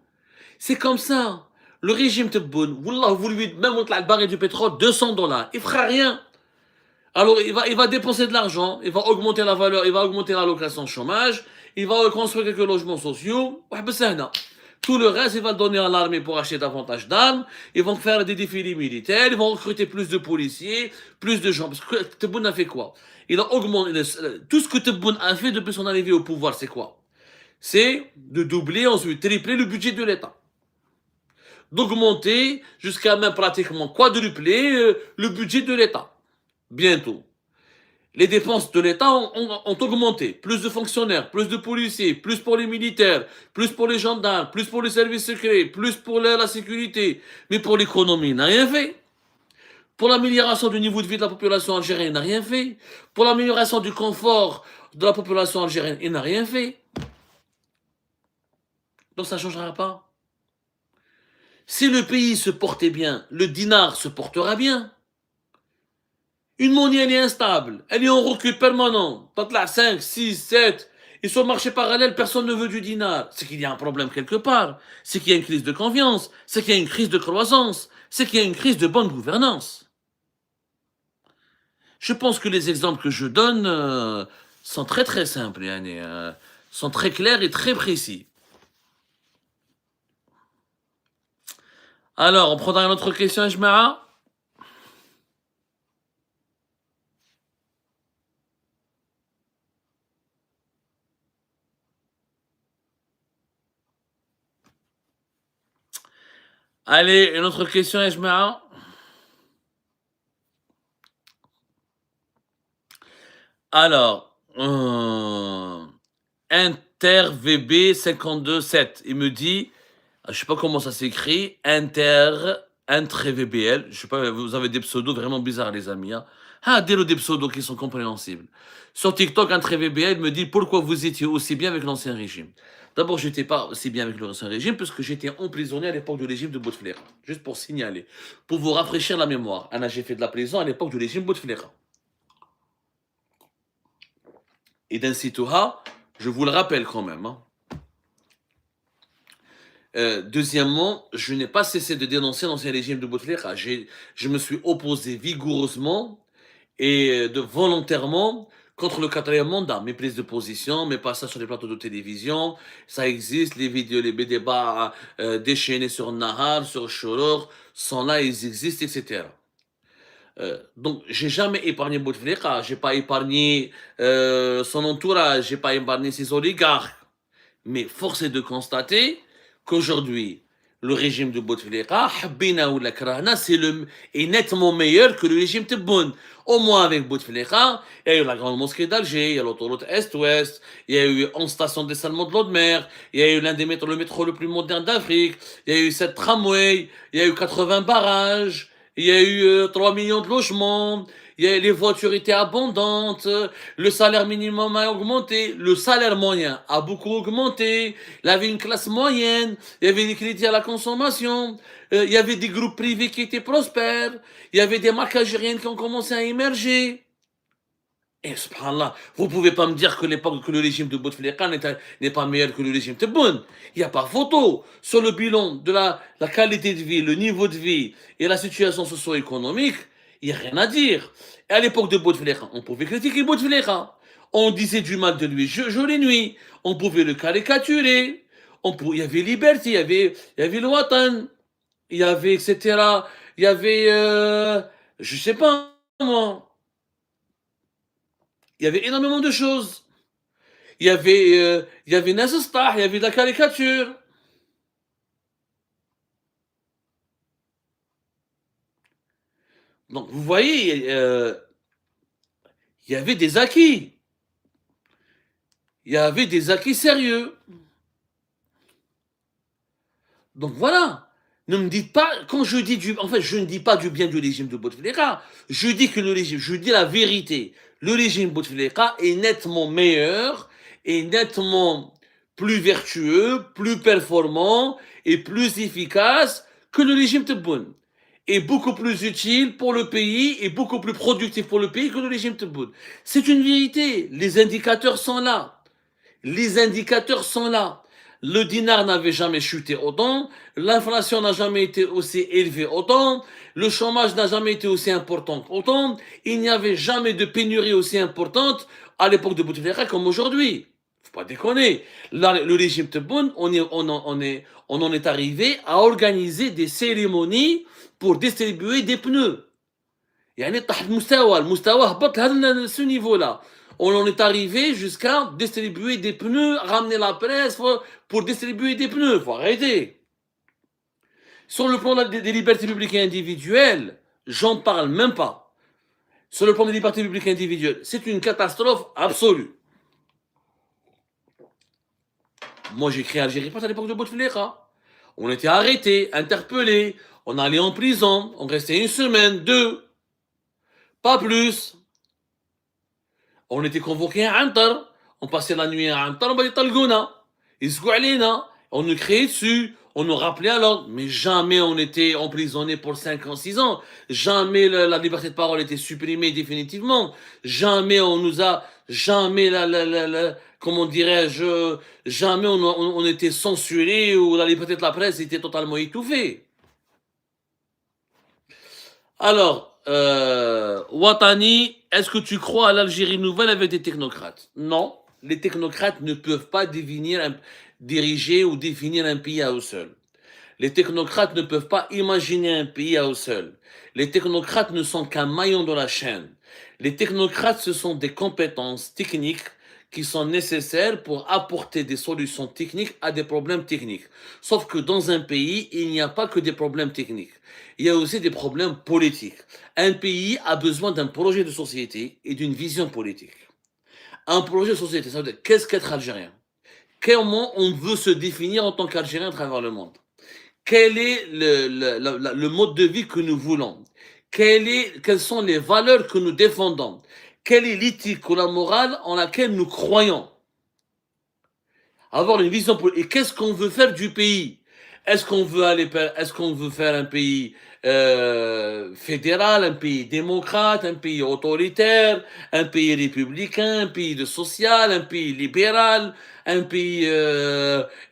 C'est comme ça. Le régime Tebboune, Wallah, vous lui même le baril du pétrole, 200 dollars. Il ne fera rien. Alors il va dépenser de l'argent, il va augmenter la valeur, il va augmenter l'allocation chômage, il va construire quelques logements sociaux. Tout le reste, il va le donner à l'armée pour acheter davantage d'armes. Ils vont faire des défilés militaires. Ils vont recruter plus de policiers, plus de gens. Parce que Tebboune a fait quoi? Il a augmenté. Tout ce que Tebboune a fait depuis son arrivée au pouvoir, c'est quoi? C'est de doubler, ensuite tripler le budget de l'État. D'augmenter jusqu'à même pratiquement quadrupler le budget de l'État. Bientôt. Les dépenses de l'État ont augmenté. Plus de fonctionnaires, plus de policiers, plus pour les militaires, plus pour les gendarmes, plus pour les services secrets, plus pour la sécurité. Mais pour l'économie, il n'a rien fait. Pour l'amélioration du niveau de vie de la population algérienne, il n'a rien fait. Pour l'amélioration du confort de la population algérienne, il n'a rien fait. Donc ça ne changera pas. Si le pays se portait bien, le dinar se portera bien. Une monnaie, elle est instable. Elle est en recul permanent. T'as là 5, 6, 7. Et sur le marché parallèle, personne ne veut du dinar. C'est qu'il y a un problème quelque part. C'est qu'il y a une crise de confiance. C'est qu'il y a une crise de croissance. C'est qu'il y a une crise de bonne gouvernance. Je pense que les exemples que je donne sont très très simples. Sont très clairs et très précis. Alors, on prendra une autre question, Ajma'a. Allez, une autre question, Ajma'a. Alors, InterVB527, il me dit, je ne sais pas comment ça s'écrit, InterVBL, je sais pas, vous avez des pseudos vraiment bizarres, les amis. Hein. Ah, des pseudos qui sont compréhensibles. Sur TikTok, InterVBL me dit pourquoi vous étiez aussi bien avec l'ancien régime. D'abord, je n'étais pas aussi bien avec l'ancien régime parce que j'étais emprisonné à l'époque du régime de Bouteflika. Juste pour signaler, pour vous rafraîchir la mémoire. Anna, j'ai fait de la prison à l'époque du régime Bouteflika. Et d'un Sitouha, je vous le rappelle quand même. Hein. Deuxièmement, je n'ai pas cessé de dénoncer l'ancien régime de Bouteflika. Je me suis opposé vigoureusement et volontairement contre le quatrième mandat. Mes prises de position, mes passages sur les plateaux de télévision, ça existe, les vidéos, les débats déchaînés sur Nahar, sur Shoror, sont là, ils existent, etc. Donc, j'ai jamais épargné Bouteflika, j'ai pas épargné son entourage, j'ai pas épargné ses oligarques. Mais force est de constater qu'aujourd'hui, le régime de Bouteflika, Habbina ou la Krahna, est nettement meilleur que le régime Tebboune. Au moins avec Bouteflika, il y a eu la grande mosquée d'Alger, il y a l'autoroute Est-Ouest, il y a eu 11 stations de dessalement de l'eau de mer, il y a eu le métro le plus moderne d'Afrique, il y a eu 7 tramways, il y a eu 80 barrages, il y a eu 3 millions de logements, les voitures étaient abondantes, le salaire minimum a augmenté, le salaire moyen a beaucoup augmenté, il y avait une classe moyenne, il y avait des crédits à la consommation, il y avait des groupes privés qui étaient prospères, il y avait des marques algériennes qui ont commencé à émerger. Et subhanallah, vous ne pouvez pas me dire que le régime de Bouteflika n'est pas meilleur que le régime de Tebboune. Il n'y a pas photo. Sur le bilan de la qualité de vie, le niveau de vie et la situation socio-économique, il n'y a rien à dire. Et à l'époque de Bouteflika, on pouvait critiquer Bouteflika. On disait du mal de lui jour et nuit. On pouvait le caricaturer. Il y avait liberté, il y avait le Watan, il y avait etc. Il y avait, je sais pas moi, il y avait énormément de choses. Il y avait Nazistar, il y avait de la caricature. Donc vous voyez, il y avait des acquis. Il y avait des acquis sérieux. Donc voilà. Ne me dites pas, quand je dis en fait, je ne dis pas du bien du régime de Bouteflika. Je dis que je dis la vérité. Le régime Bouteflika est nettement meilleur, et nettement plus vertueux, plus performant et plus efficace que le régime Tebboune. Et beaucoup plus utile pour le pays et beaucoup plus productif pour le pays que le régime Tebboune. C'est une vérité. Les indicateurs sont là. Les indicateurs sont là. Le dinar n'avait jamais chuté autant, l'inflation n'a jamais été aussi élevée autant, le chômage n'a jamais été aussi important autant, il n'y avait jamais de pénurie aussi importante à l'époque de Bouteflika comme aujourd'hui. Faut pas déconner. Là, le régime Tebboune, on en est arrivé à organiser des cérémonies pour distribuer des pneus. يعني تحت المستوى هبط هذا ce niveau-là. On en est arrivé jusqu'à distribuer des pneus, ramener la presse pour distribuer des pneus. Faut arrêter. Sur le plan des libertés publiques et individuelles, j'en parle même pas. Sur le plan des libertés publiques et individuelles, c'est une catastrophe absolue. Moi, j'ai créé Algérie à l'époque de Bouteflika. On était arrêtés, interpellés, on allait en prison, on restait une semaine, 2, pas plus. On était convoqués à Antar, on passait la nuit à Antar, on va dire on nous criait dessus, on nous rappelait à l'ordre, mais jamais on était emprisonné pour 5 ans, 6 ans. Jamais la liberté de parole était supprimée définitivement. Jamais on nous a, jamais comment dirais-je, jamais on était censuré ou la liberté de la presse était totalement étouffée. Alors, Ouattani, est-ce que tu crois à l'Algérie nouvelle avec des technocrates? Non, les technocrates ne peuvent pas diriger ou définir un pays à eux seuls. Les technocrates ne peuvent pas imaginer un pays à eux seuls. Les technocrates ne sont qu'un maillon de la chaîne. Les technocrates, ce sont des compétences techniques qui sont nécessaires pour apporter des solutions techniques à des problèmes techniques. Sauf que dans un pays, il n'y a pas que des problèmes techniques. Il y a aussi des problèmes politiques. Un pays a besoin d'un projet de société et d'une vision politique. Un projet de société, ça veut dire qu'est-ce qu'être algérien? Comment on veut se définir en tant qu'Algérien à travers le monde? Quel est le mode de vie que nous voulons? Quelles sont les valeurs que nous défendons? Quelle est l'éthique ou la morale en laquelle nous croyons? Avoir une vision politique. Et qu'est-ce qu'on veut faire du pays? Est-ce qu'on veut faire un pays fédéral, un pays démocrate, un pays autoritaire, un pays républicain, un pays de social, un pays libéral, un pays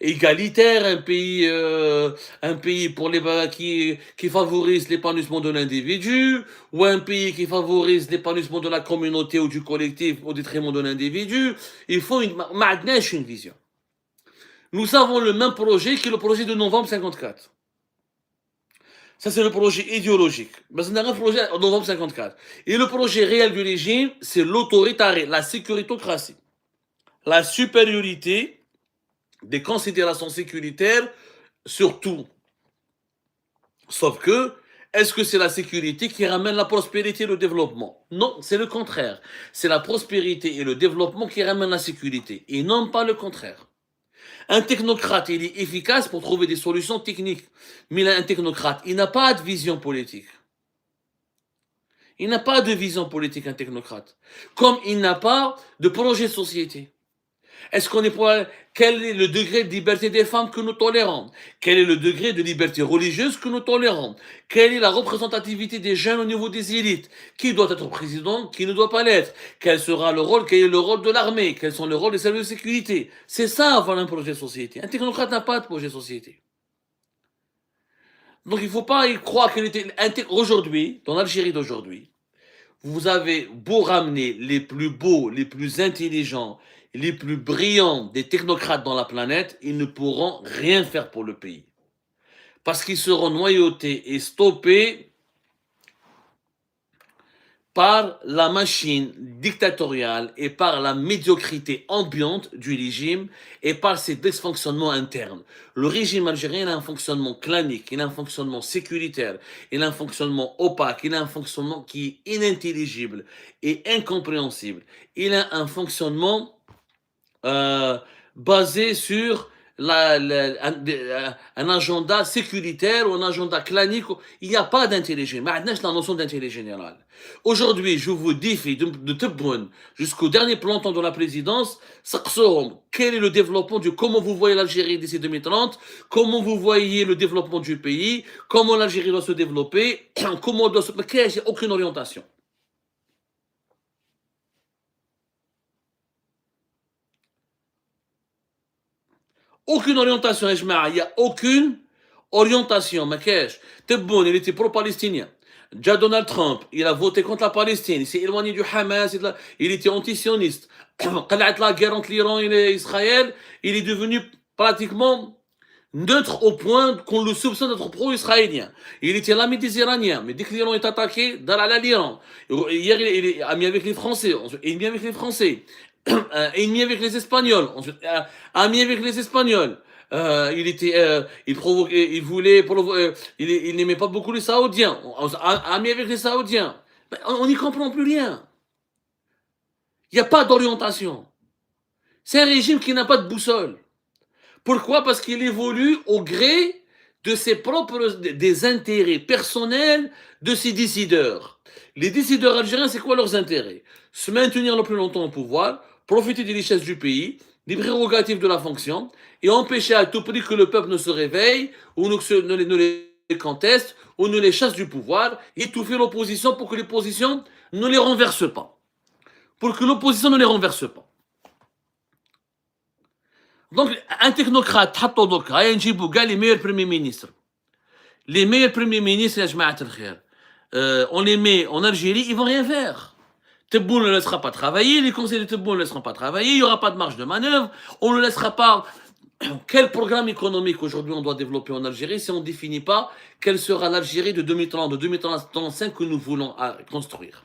égalitaire, un pays pour qui favorise l'épanouissement de l'individu, ou un pays qui favorise l'épanouissement de la communauté ou du collectif au détriment de l'individu? Il faut une vision. Nous avons le même projet qui est le projet de novembre 54. Ça, c'est le projet idéologique. Mais c'est un projet en novembre 54. Et le projet réel du régime, c'est l'autoritarisme, la sécuritocratie. La supériorité des considérations sécuritaires sur tout. Sauf que, est-ce que c'est la sécurité qui ramène la prospérité et le développement? Non, c'est le contraire. C'est la prospérité et le développement qui ramènent la sécurité, et non pas le contraire. Un technocrate, il est efficace pour trouver des solutions techniques. Mais un technocrate, il n'a pas de vision politique. Il n'a pas de vision politique, un technocrate. Comme il n'a pas de projet de société. Est-ce qu'on est pour... Quel est le degré de liberté des femmes que nous tolérons? Quel est le degré de liberté religieuse que nous tolérons? Quelle est la représentativité des jeunes au niveau des élites? Qui doit être président? Qui ne doit pas l'être? Quel sera le rôle? Quel est le rôle de l'armée? Quels sont les rôles des services de sécurité? C'est ça avoir un projet de société. Un technocrate n'a pas de projet de société. Donc il ne faut pas y croire qu'elle était... Aujourd'hui, dans l'Algérie d'aujourd'hui, vous avez beau ramener les plus beaux, les plus intelligents, les plus brillants des technocrates dans la planète, ils ne pourront rien faire pour le pays. Parce qu'ils seront noyautés et stoppés par la machine dictatoriale et par la médiocrité ambiante du régime et par ses dysfonctionnements internes. Le régime algérien a un fonctionnement clanique, il a un fonctionnement sécuritaire, il a un fonctionnement opaque, il a un fonctionnement qui est inintelligible et incompréhensible. Il a un fonctionnement basé sur un agenda sécuritaire ou un agenda clanique. Il n'y a pas d'intelligence. Maintenant, c'est la notion d'intérêt général. Aujourd'hui, je vous défie de Tebboune jusqu'au dernier planton de la présidence. Quel est le développement comment vous voyez l'Algérie d'ici 2030? Comment vous voyez le développement du pays? Comment l'Algérie doit se développer? Comment doit se... Mais il n'y a aucune orientation. Aucune orientation, il n'y a aucune orientation. Tebboune, il était pro-palestinien. Déjà Donald Trump, il a voté contre la Palestine, il s'est éloigné du Hamas, il était antisioniste. La guerre entre l'Iran et Israël, il est devenu pratiquement neutre au point qu'on le soupçonne d'être pro-israélien. Il était l'ami des Iraniens, mais dès que l'Iran est attaqué, Dalal l'Iran. Hier, il est ami avec les Français, ennemi avec les Français, ennemi avec les Espagnols, ami avec les Espagnols. Il provoquait, il voulait, il n'aimait pas beaucoup les Saoudiens, ami avec les Saoudiens. On n'y comprend plus rien. Il n'y a pas d'orientation. C'est un régime qui n'a pas de boussole. Pourquoi? Parce qu'il évolue au gré de ses propres des intérêts personnels de ses décideurs. Les décideurs algériens, c'est quoi leurs intérêts? Se maintenir le plus longtemps au pouvoir, profiter des richesses du pays, des prérogatives de la fonction, et empêcher à tout prix que le peuple ne se réveille, ou ne les conteste, ou ne les chasse du pouvoir, étouffer l'opposition pour que l'opposition ne les renverse pas. Pour que l'opposition ne les renverse pas. Donc, un technocrate, les meilleurs premiers ministres. Les meilleurs premiers ministres, on les met en Algérie, ils vont rien faire. Tebboune ne laissera pas travailler, les conseils de Tebboune ne laisseront pas travailler, il n'y aura pas de marge de manœuvre, on ne laissera pas. Quel programme économique aujourd'hui on doit développer en Algérie si on ne définit pas quelle sera l'Algérie de 2030, de 2035 que nous voulons construire?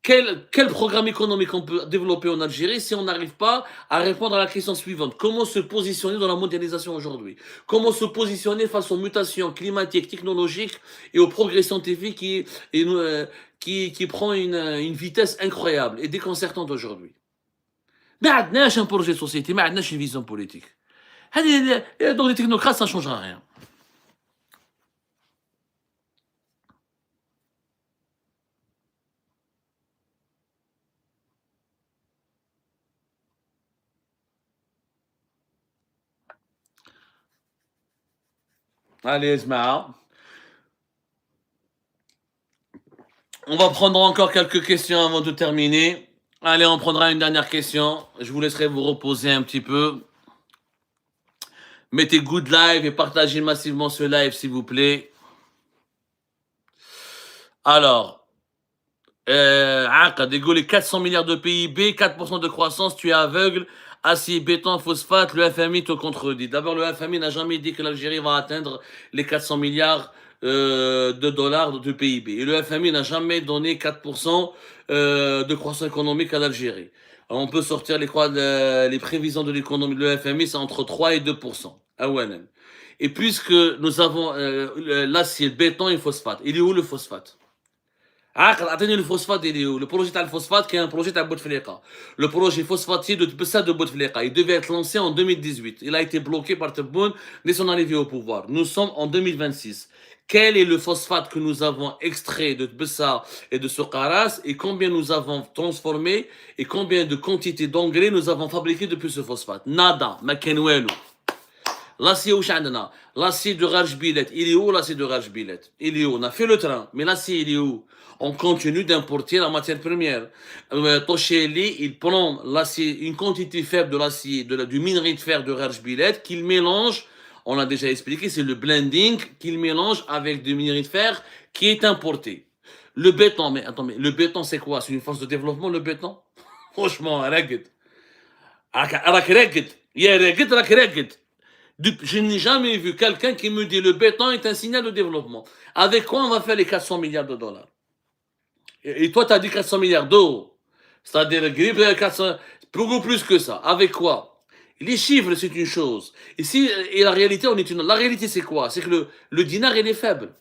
Quel programme économique on peut développer en Algérie si on n'arrive pas à répondre à la question suivante? Comment se positionner dans la mondialisation aujourd'hui? Comment se positionner face aux mutations climatiques, technologiques et aux progrès scientifiques qui prend une vitesse incroyable et déconcertante aujourd'hui? Mais عندناش un projet de société, mais عندناش une vision politique. Donc les technocrates, ça ne changera rien. Allez, Esma. On va prendre encore quelques questions avant de terminer. Allez, on prendra une dernière question. Je vous laisserai vous reposer un petit peu. Mettez good live et partagez massivement ce live, s'il vous plaît. Alors, les 400 milliards de PIB, 4% de croissance, tu es aveugle, acier, béton, phosphate, le FMI te contredit. D'abord, le FMI n'a jamais dit que l'Algérie va atteindre les 400 milliards de dollars de PIB. Et le FMI n'a jamais donné 4% de croissance économique à l'Algérie. On peut sortir les prévisions de l'économie de l'FMI, c'est entre 3 et 2%. Et puisque nous avons l'acier, le béton et le phosphate, il est où le phosphate? Attendez, le phosphate, il est où? Le projet de phosphate qui est un projet de Bouteflika. Le projet phosphatier de Tbessa de Bouteflika. Il devait être lancé en 2018. Il a été bloqué par Tebboune dès son arrivée au pouvoir. Nous sommes en 2026. Quel est le phosphate que nous avons extrait de Tbessa et de Sokaras et combien nous avons transformé et combien de quantités d'engrais nous avons fabriqué depuis ce phosphate? Nada. Makenwelu. L'acier où chandana? L'acier de Rajbilet. Il est où l'acier de Rajbilet? Il est où? On a fait le train. Mais l'acier, il est où? On continue d'importer la matière première. Tosheli, il prend l'acier, une quantité faible de l'acier, du minerai de fer de Rajbilet, qu'il mélange, on l'a déjà expliqué, c'est le blending, qu'il mélange avec du minerai de fer qui est importé. Le béton, mais attends, mais le béton c'est quoi? C'est une force de développement, le béton? Franchement, ragged. Ragged. Je n'ai jamais vu quelqu'un qui me dit le béton est un signal de développement. Avec quoi on va faire les 400 milliards de dollars? Et toi, tu as dit 400 milliards d'euros. C'est-à-dire, grippe 400, beaucoup plus que ça. Avec quoi? Les chiffres, c'est une chose. Et la réalité, on est une. La réalité, c'est quoi? C'est que le dinar, il est faible.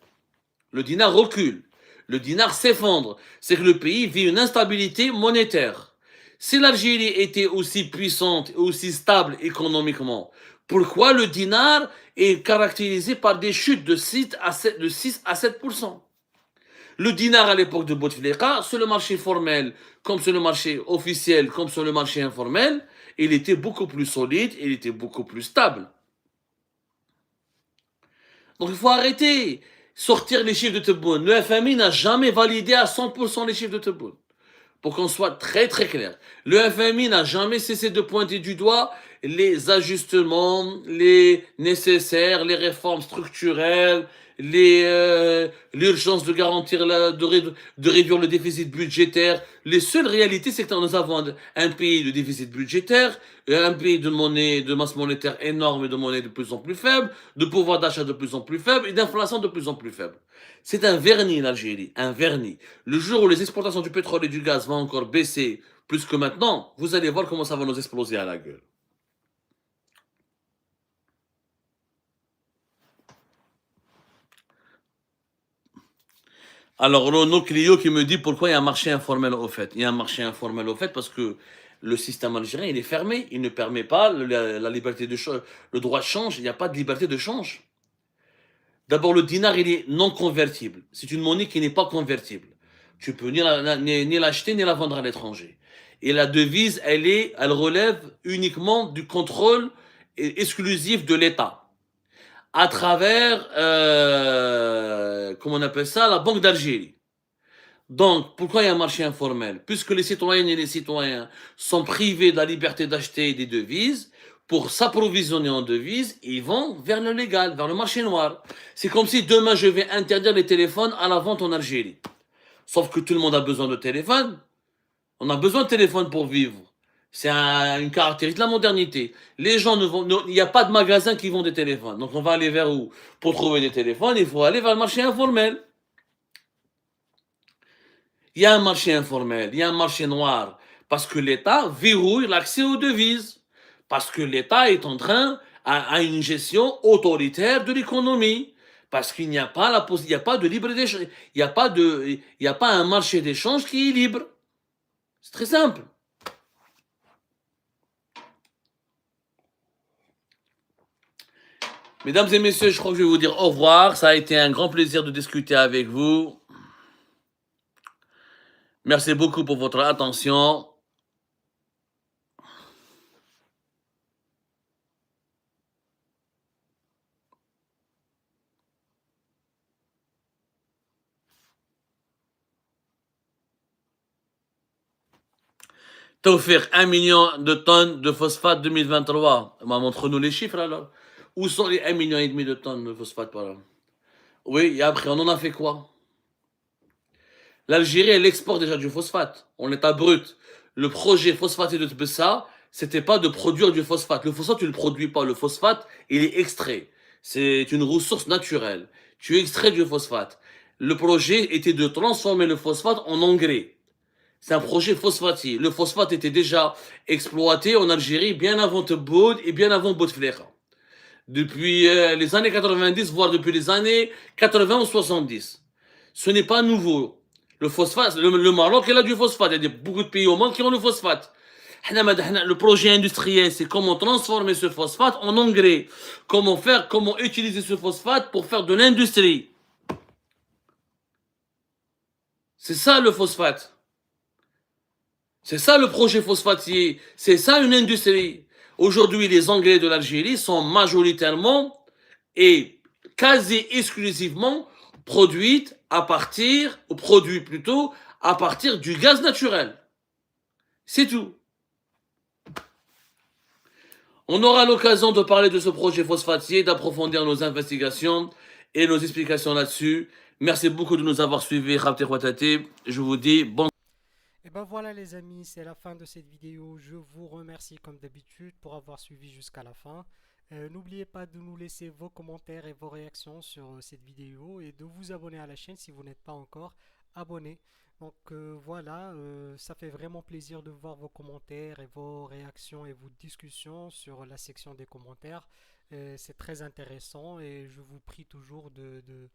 Le dinar recule. Le dinar s'effondre. C'est que le pays vit une instabilité monétaire. Si l'Algérie était aussi puissante, aussi stable économiquement, pourquoi le dinar est caractérisé par des chutes de 6 à 7%? Le dinar à l'époque de Bouteflika, sur le marché formel, comme sur le marché officiel, comme sur le marché informel, il était beaucoup plus solide, il était beaucoup plus stable. Donc il faut arrêter, sortir les chiffres de Tebboune. Le FMI n'a jamais validé à 100% les chiffres de Tebboune. Pour qu'on soit très très clair. Le FMI n'a jamais cessé de pointer du doigt les ajustements, les nécessaires, les réformes structurelles, l'urgence de garantir, de réduire le déficit budgétaire. Les seules réalités, c'est que nous avons un pays de déficit budgétaire, un pays de masse monétaire énorme et de monnaie de plus en plus faible, de pouvoir d'achat de plus en plus faible et d'inflation de plus en plus faible. C'est un vernis, l'Algérie, un vernis. Le jour où les exportations du pétrole et du gaz vont encore baisser plus que maintenant, vous allez voir comment ça va nous exploser à la gueule. Alors, Renaud Clio qui me dit pourquoi il y a un marché informel au fait. Il y a un marché informel au fait parce que le système algérien, il est fermé. Il ne permet pas la liberté de change, le droit de change. Il n'y a pas de liberté de change. D'abord, le dinar, il est non convertible. C'est une monnaie qui n'est pas convertible. Tu peux ni l'acheter ni la vendre à l'étranger. Et la devise, elle relève uniquement du contrôle exclusif de l'État à travers, comment on appelle ça, la Banque d'Algérie. Donc, pourquoi il y a un marché informel? Puisque les citoyennes et les citoyens sont privés de la liberté d'acheter des devises, pour s'approvisionner en devises, ils vont vers le légal, vers le marché noir. C'est comme si demain je vais interdire les téléphones à la vente en Algérie. Sauf que tout le monde a besoin de téléphone. On a besoin de téléphone pour vivre. C'est une caractéristique de la modernité. Les gens il n'y a pas de magasins qui vendent des téléphones. Donc on va aller vers où? Pour trouver des téléphones, il faut aller vers le marché informel. Il y a un marché informel, il y a un marché noir, parce que l'État verrouille l'accès aux devises, parce que l'État est en train à une gestion autoritaire de l'économie, parce qu'il n'y a pas il n'y a pas de libre échange, il n'y a pas un marché d'échange qui est libre. C'est très simple. Mesdames et messieurs, je crois que je vais vous dire au revoir. Ça a été un grand plaisir de discuter avec vous. Merci beaucoup pour votre attention. T'offrir 1 million de tonnes de phosphate 2023. Montre-nous les chiffres alors. Où sont les 1,5 million de tonnes de phosphate par an? Oui, et après, on en a fait quoi? L'Algérie, elle exporte déjà du phosphate en état brut. Le projet phosphaté de Tbessa, c'était pas de produire du phosphate. Le phosphate, tu ne le produis pas. Le phosphate, il est extrait. C'est une ressource naturelle. Tu extrais du phosphate. Le projet était de transformer le phosphate en engrais. C'est un projet phosphatier. Le phosphate était déjà exploité en Algérie bien avant Tebboune et bien avant Bouteflika. depuis les années 90, voire depuis les années 80 ou 70. Ce n'est pas nouveau. Le phosphate, le Maroc, il a du phosphate. Il y a beaucoup de pays au monde qui ont le phosphate. Le projet industriel, c'est comment transformer ce phosphate en engrais. Comment faire, comment utiliser ce phosphate pour faire de l'industrie. C'est ça le phosphate. C'est ça le projet phosphatier. C'est ça une industrie. Aujourd'hui, les engrais de l'Algérie sont majoritairement et quasi exclusivement produits plutôt, à partir du gaz naturel. C'est tout. On aura l'occasion de parler de ce projet phosphatier, d'approfondir nos investigations et nos explications là-dessus. Merci beaucoup de nous avoir suivis, Rapti Khouatati. Je vous dis bon. Et ben voilà les amis, c'est la fin de cette vidéo. Je vous remercie comme d'habitude pour avoir suivi jusqu'à la fin. N'oubliez pas de nous laisser vos commentaires et vos réactions sur cette vidéo et de vous abonner à la chaîne si vous n'êtes pas encore abonné. Donc voilà, ça fait vraiment plaisir de voir vos commentaires et vos réactions et vos discussions sur la section des commentaires. C'est très intéressant et je vous prie toujours de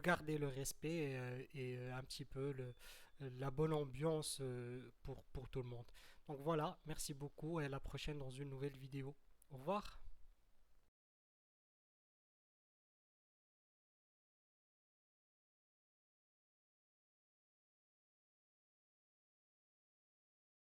garder le respect et un petit peu la bonne ambiance pour tout le monde. Donc voilà, merci beaucoup et à la prochaine dans une nouvelle vidéo. Au revoir.